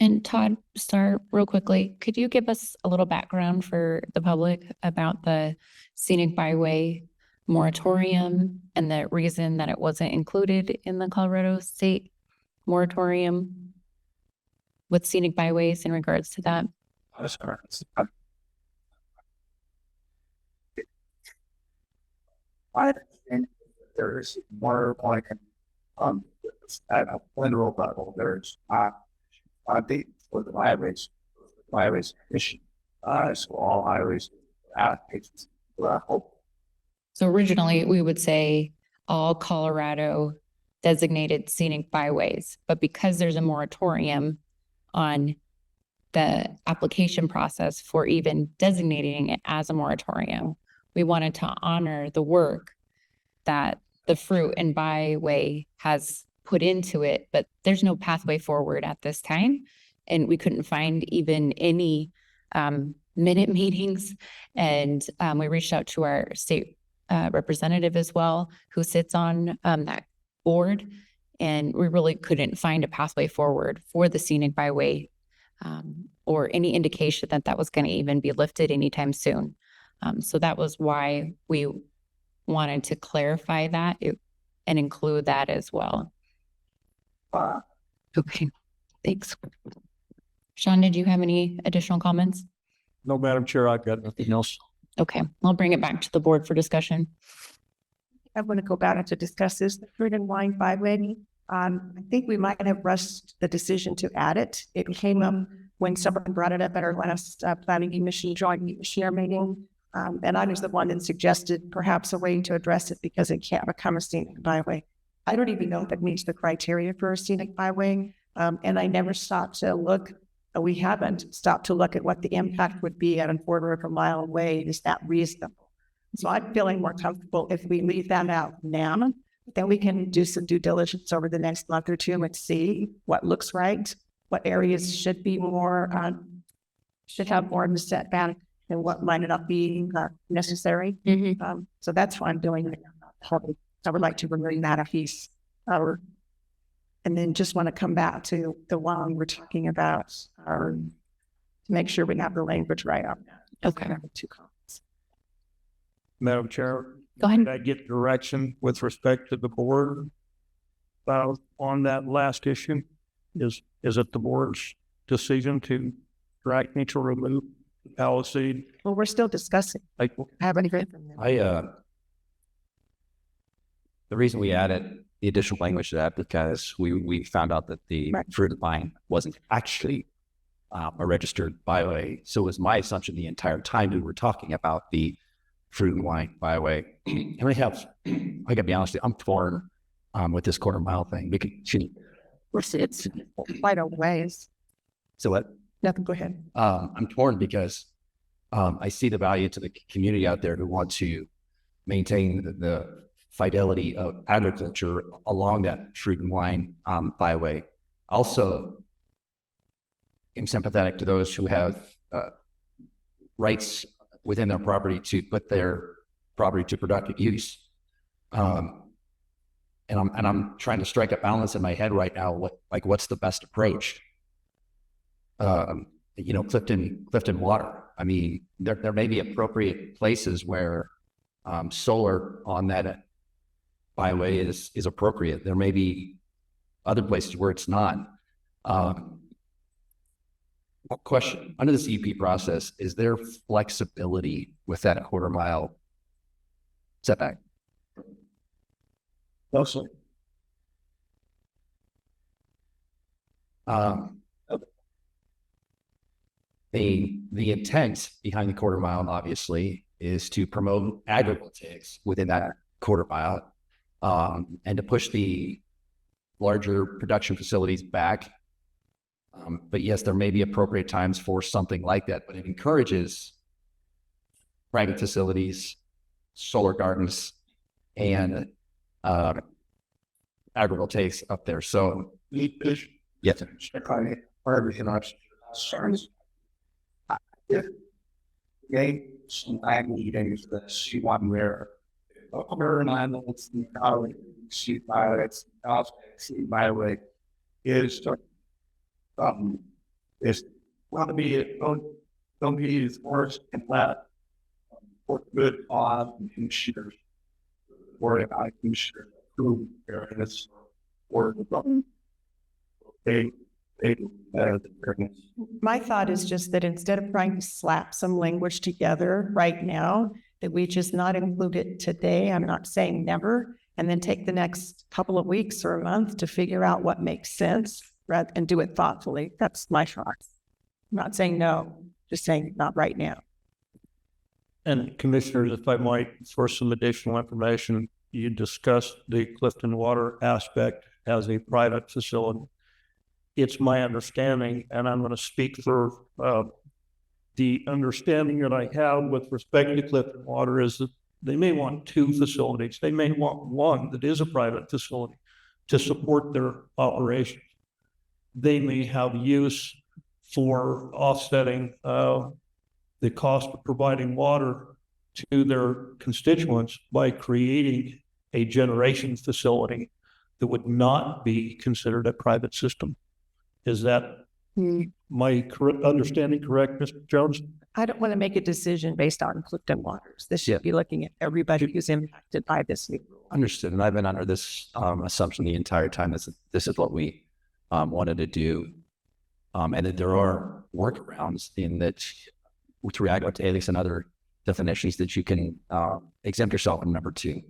And Todd, start real quickly. Could you give us a little background for the public about the scenic byway moratorium and the reason that it wasn't included in the Colorado State moratorium with scenic byways in regards to that? There's more like at a federal level, there's the for the highways issue. So all highways applications. So originally we would say all Colorado designated scenic byways, but because there's a moratorium on the application process for even designating it as a moratorium, we wanted to honor the work that the Fruit and Byway has put into it, but there's no pathway forward at this time. And we couldn't find even any minute meetings. And we reached out to our state representative as well, who sits on that board. And we really couldn't find a pathway forward for the scenic byway or any indication that that was going to even be lifted anytime soon. So that was why we wanted to clarify that and include that as well. Okay, thanks. Sean, did you have any additional comments? No, Madam Chair, I've got nothing else. Okay, I'll bring it back to the board for discussion. I want to go back to discuss this, the Fruit and Wine Byway. I think we might have rushed the decision to add it. It came up when someone brought it up at our last planning commission joint commissioner meeting. And I was the one that suggested perhaps a way to address it because it can't become a scenic byway. I don't even know if it meets the criteria for a scenic byway. And I never stopped to look, we haven't stopped to look at what the impact would be at a quarter of a mile away. Is that reasonable? So I'm feeling more comfortable if we leave that out now, then we can do some due diligence over the next month or two and see what looks right, what areas should be more, should have more of a setback and what might not be necessary. So that's what I'm doing. I would like to remove that piece. And then just want to come back to the one we're talking about to make sure we have the language right on that. Okay. Two comments. Madam Chair, Go ahead. did I get direction with respect to the board on that last issue? Is it the board's decision to direct me to remove the Palisade? Well, we're still discussing. I haven't heard from them. The reason we added the additional language to that because we found out that the Fruit and Vine wasn't actually a registered byway. So it was my assumption the entire time we were talking about the Fruit and Wine Byway. And I gotta be honest, I'm torn with this quarter mile thing. It's quite a ways. So what? Nothing, go ahead. I'm torn because I see the value to the community out there who want to maintain the fidelity of agriculture along that Fruit and Wine byway. Also, I'm sympathetic to those who have rights within their property to put their property to productive use. And I'm trying to strike a balance in my head right now. What's the best approach? Clifton Water. I mean, there may be appropriate places where solar on that byway is appropriate. There may be other places where it's not. Question, under this EP process, is there flexibility with that quarter mile setback? Mostly. The intent behind the quarter mile, obviously, is to promote agrivoltaics within that quarter mile and to push the larger production facilities back But yes, there may be appropriate times for something like that, but it encourages private facilities, solar gardens, and agrivoltaics up there. So yes, some ag meetings that see one where environments and see violates, see violate is want to be don't be used worse and that for good on insurers or about insurers through areas or they better than fairness. My thought is just that instead of trying to slap some language together right now, that we just not include it today. I'm not saying never, and then take the next couple of weeks or a month to figure out what makes sense rather and do it thoughtfully. That's my thought. I'm not saying no, just saying not right now. And commissioners, if I might, for some additional information, you discussed the Clifton Water aspect as a private facility. It's my understanding, and I'm going to speak for the understanding that I have with respect to Clifton Water is that they may want two facilities. They may want one that is a private facility to support their operations. They may have use for offsetting the cost of providing water to their constituents by creating a generation facility that would not be considered a private system. Is that my understanding correct, Mr. Jones? I don't want to make a decision based on Clifton Waters. This should be looking at everybody who's impacted by this new rule. understood. And I've been under this assumption the entire time. This is what we wanted to do. And that there are workarounds in that through agrivoltaics and other definitions that you can exempt yourself from number two.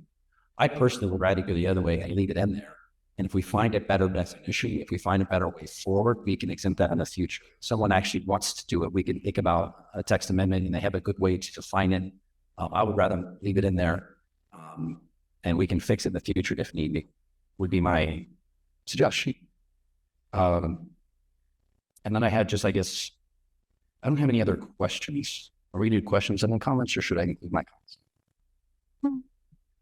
I personally would rather go the other way and leave it in there. And if we find a better definition, if we find a better way forward, we can exempt that in the future. If someone actually wants to do it, we can think about a text amendment and they have a good way to define it. I would rather leave it in there and we can fix it in the future if need be, would be my suggestion. And then I had just, I guess, I don't have any other questions. Are we doing questions and then comments, or should I include my comments? Do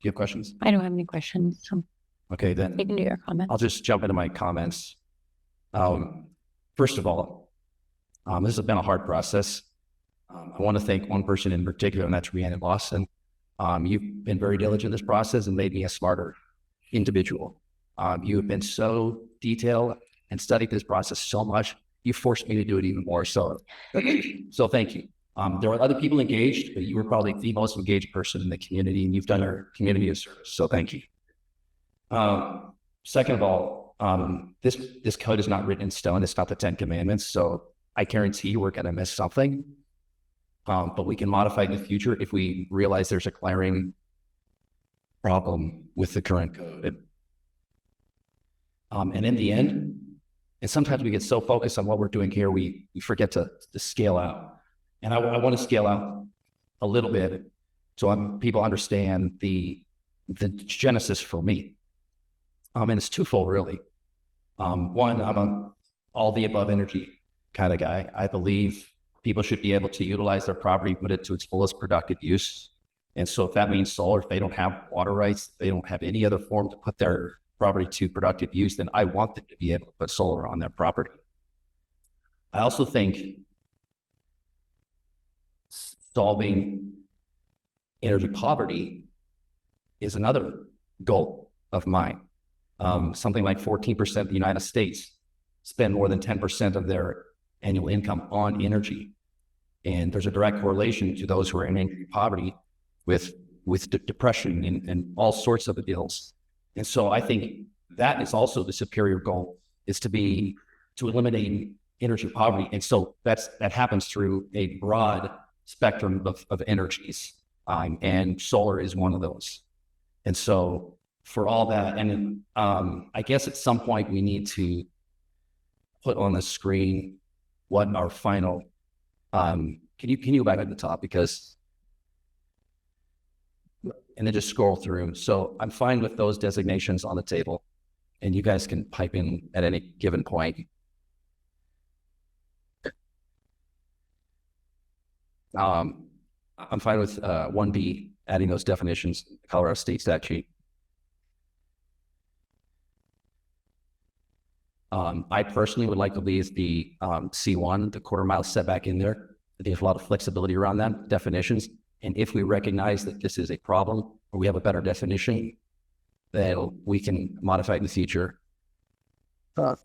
you have questions? I don't have any questions. So Okay, then you can do your comments. I'll just jump into my comments. First of all, this has been a hard process. I want to thank one person in particular, and that's Rhiannon Lawson. You've been very diligent in this process and made me a smarter individual. You have been so detailed and studied this process so much. You forced me to do it even more. So thank you. There were other people engaged, but you were probably the most engaged person in the community, and you've done our community a service. So thank you. Second of all, this code is not written in stone. It's not the 10 Commandments. So I guarantee we're going to miss something. But we can modify in the future if we realize there's a glaring problem with the current code. And in the end, and sometimes we get so focused on what we're doing here, we forget to scale out. And I want to scale out a little bit so people understand the genesis for me. And it's twofold, really. One, I'm an all the above energy kind of guy. I believe people should be able to utilize their property, put it to its fullest productive use. And so if that means solar, if they don't have water rights, they don't have any other form to put their property to productive use, then I want them to be able to put solar on their property. I also think solving energy poverty is another goal of mine. Something like 14% of the United States spend more than 10% of their annual income on energy. And there's a direct correlation to those who are in energy poverty with depression and all sorts of ills. And so I think that is also the superior goal, is to eliminate energy poverty. And so that happens through a broad spectrum of energies. And solar is one of those. And so for all that, and I guess at some point we need to put on the screen what our final, can you go back at the top, because, and then just scroll through. So I'm fine with those designations on the table, and you guys can pipe in at any given point. I'm fine with 1B, adding those definitions, Colorado State statute. I personally would like to leave the C1, the quarter-mile setback in there. There's a lot of flexibility around that definitions. And if we recognize that this is a problem, or we have a better definition, then we can modify it in the future. I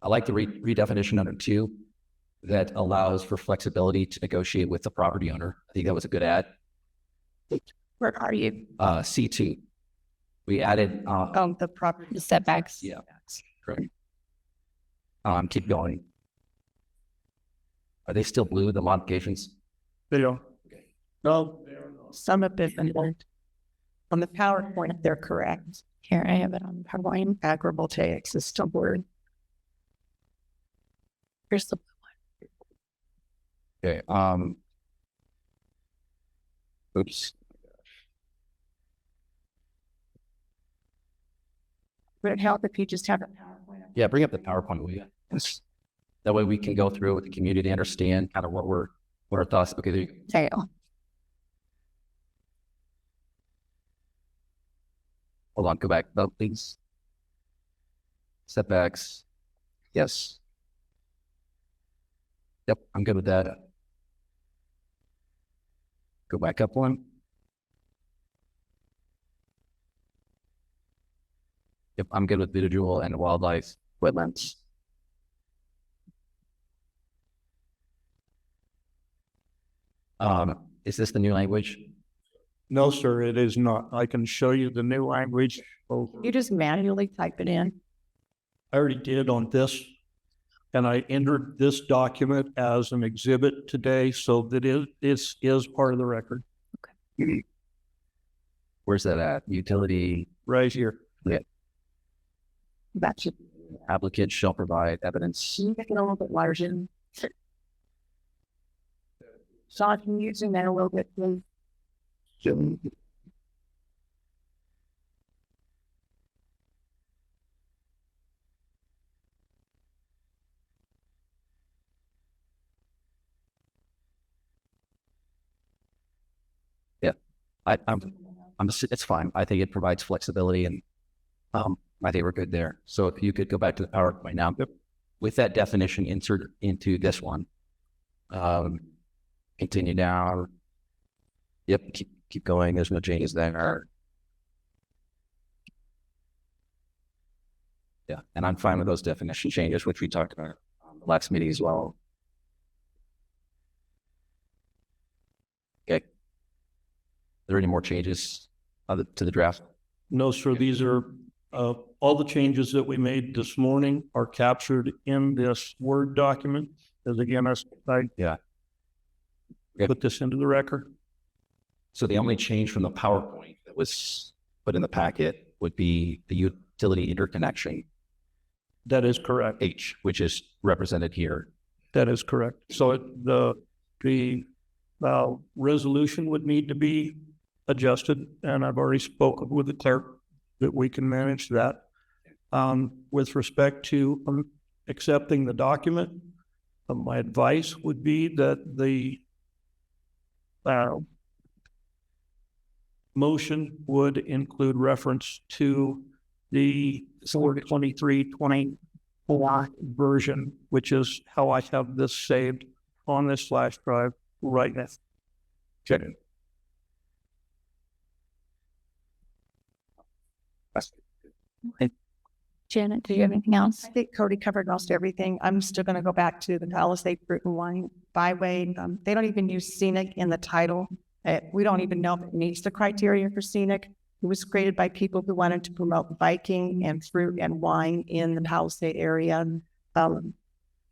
like the redefinition under 2 that allows for flexibility to negotiate with the property owner. I think that was a good add. Where are you? C2. We added The property. The setbacks. yeah, correct. Keep going. Are they still blue, the modifications? Video. No, they are not. Some of it, on the PowerPoint, they're correct. Here, I have it on PowerPoint. Agrivoltaics is still blue. Here's the Okay. Oops. Would it help if you just have a PowerPoint? Yeah, bring up the PowerPoint, will you? That way we can go through it with the community, understand kind of what our thoughts. Okay, there you go. There you go. Hold on, go back, please. Setbacks. Yes. Yep, I'm good with that. Go back up one. Yep, I'm good with visual and wildlife wetlands. Is this the new language? No, sir, it is not. I can show you the new language. You just manually type it in. I already did on this. And I entered this document as an exhibit today, so that it is part of the record. Where's that at? Utility Right here. That should applicant shall provide evidence. make it a little bit larger. So I'm using that a little bit. It's fine. I think it provides flexibility, and I think we're good there. So if you could go back to the PowerPoint now, with that definition, insert into this one. Continue down. Yep, keep going. There's no changes there. Yeah, and I'm fine with those definition changes, which we talked about last meeting as well. Okay. Are there any more changes to the draft? No, sir, these are, all the changes that we made this morning are captured in this Word document. As again, I put this into the record. So the only change from the PowerPoint that was put in the packet would be the utility interconnection. That is correct. H, which is represented here. That is correct. So the resolution would need to be adjusted, and I've already spoken with the clerk that we can manage that. With respect to accepting the document, my advice would be that the motion would include reference to the 42324 version, which is how I have this saved on this flash drive right now. Okay. Janet, do you have anything else? I think Cody covered most everything. I'm still going to go back to the Palisade Fruit and Wine Byway. They don't even use scenic in the title. We don't even know if it meets the criteria for scenic. It was created by people who wanted to promote biking and fruit and wine in the Palisade area.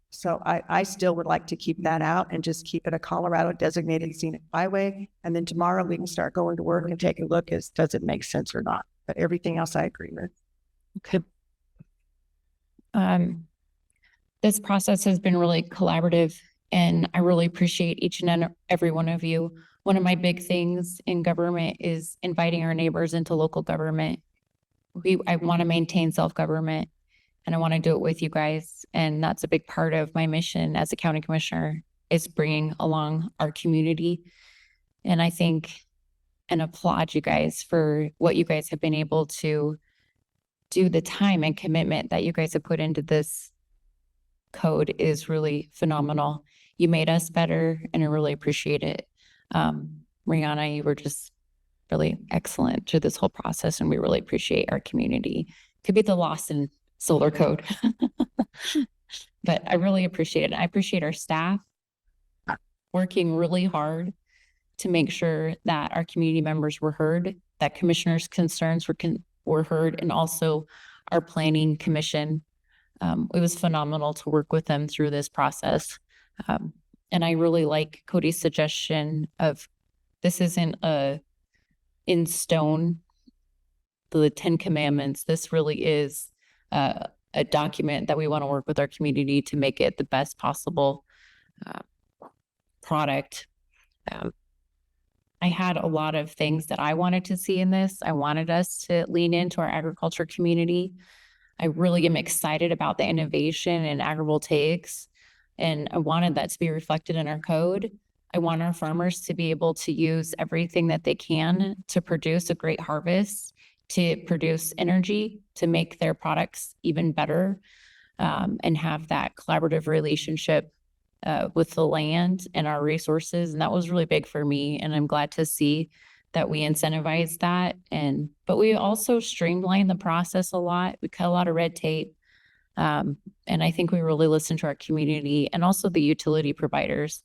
So I still would like to keep that out and just keep it a Colorado designated scenic byway. And then tomorrow we can start going to work and take a look as does it make sense or not. But everything else I agree with. Okay. This process has been really collaborative, and I really appreciate each and every one of you. One of my big things in government is inviting our neighbors into local government. I want to maintain self-government, and I want to do it with you guys. And that's a big part of my mission as a county commissioner, it's bringing along our community. And I think and applaud you guys for what you guys have been able to do. The time and commitment that you guys have put into this code is really phenomenal. You made us better, and I really appreciate it. Rihanna, you were just really excellent through this whole process, and we really appreciate our community. Could be the loss in solar code, but I really appreciate it. I appreciate our staff working really hard to make sure that our community members were heard, that commissioners' concerns were heard, and also our planning commission. It was phenomenal to work with them through this process. And I really like Cody's suggestion of this isn't in stone, the 10 Commandments. This really is a document that we want to work with our community to make it the best possible product. I had a lot of things that I wanted to see in this. I wanted us to lean into our agriculture community. I really am excited about the innovation in agrivoltaics, and I wanted that to be reflected in our code. I want our farmers to be able to use everything that they can to produce a great harvest, to produce energy, to make their products even better, and have that collaborative relationship with the land and our resources. And that was really big for me. And I'm glad to see that we incentivize that. But we also streamlined the process a lot. We cut a lot of red tape. And I think we really listened to our community and also the utility providers.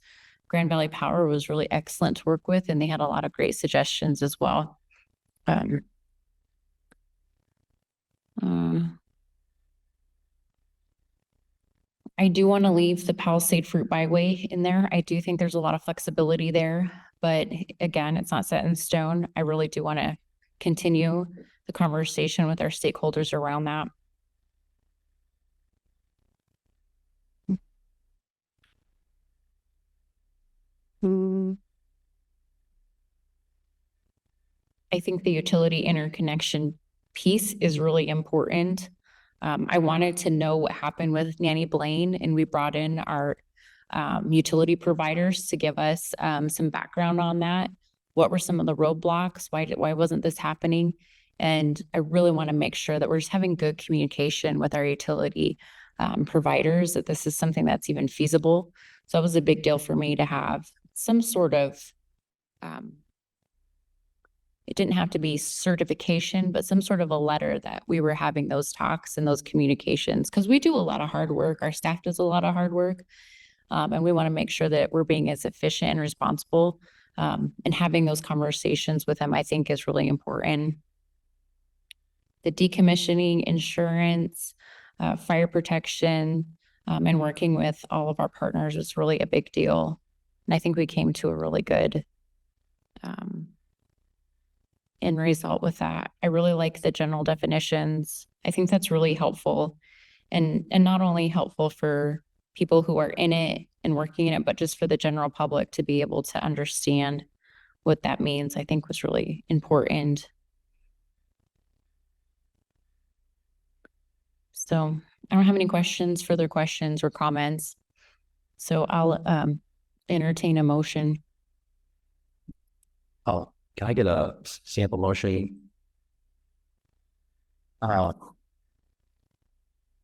Grand Valley Power was really excellent to work with, and they had a lot of great suggestions as well. I do want to leave the Palisade Fruit Byway in there. I do think there's a lot of flexibility there, but again, it's not set in stone. I really do want to continue the conversation with our stakeholders around that. I think the utility interconnection piece is really important. I wanted to know what happened with Nanny Blaine, and we brought in our utility providers to give us some background on that. What were some of the roadblocks? Why wasn't this happening? And I really want to make sure that we're just having good communication with our utility providers, that this is something that's even feasible. So that was a big deal for me to have some sort of it didn't have to be certification, but some sort of a letter that we were having those talks and those communications, because we do a lot of hard work. Our staff does a lot of hard work. And we want to make sure that we're being as efficient and responsible. And having those conversations with them, I think, is really important. The decommissioning, insurance, fire protection, and working with all of our partners is really a big deal. And I think we came to a really good end result with that. I really like the general definitions. I think that's really helpful, and not only helpful for people who are in it and working in it, but just for the general public to be able to understand what that means, I think was really important. So I don't have any further questions or comments. So I'll entertain a motion. Oh, can I get a sample motion?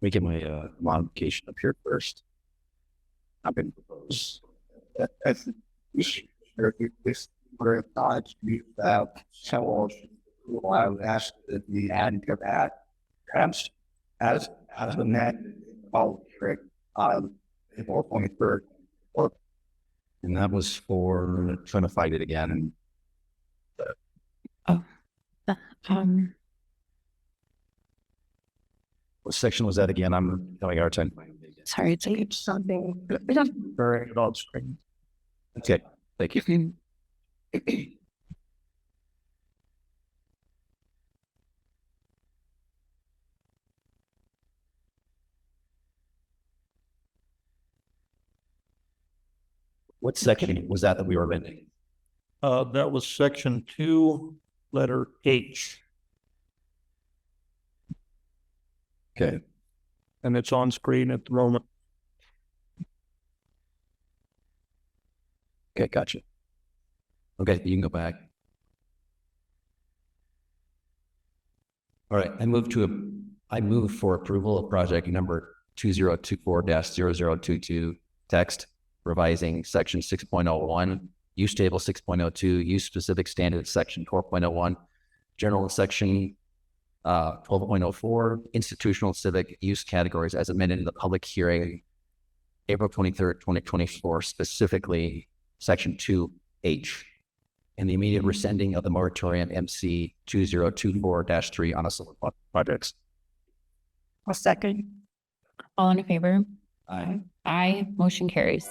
We get my modification up here first. I've been proposed. This where thoughts be about so I would ask that the add to that perhaps as a net all trick 4.3. And that was for trying to fight it again. What section was that again? I'm having a hard time. Sorry, It's something. Very good on screen. Okay, thank you. What section was that we were amending? That was section 2, letter H. Okay. And it's on screen at the moment. Okay, gotcha. Okay, you can go back. All right, I move for approval of project number 2024-0022 text, revising section 6.01, use table 6.02, use specific standards section 4.01, general section 12.04, institutional civic use categories as amended in the public hearing April 23rd, 2024, specifically section 2H, and the immediate rescinding of the moratorium MC 2024-3 on solar projects. I'll second. All in favor? Aye. Aye, motion carries.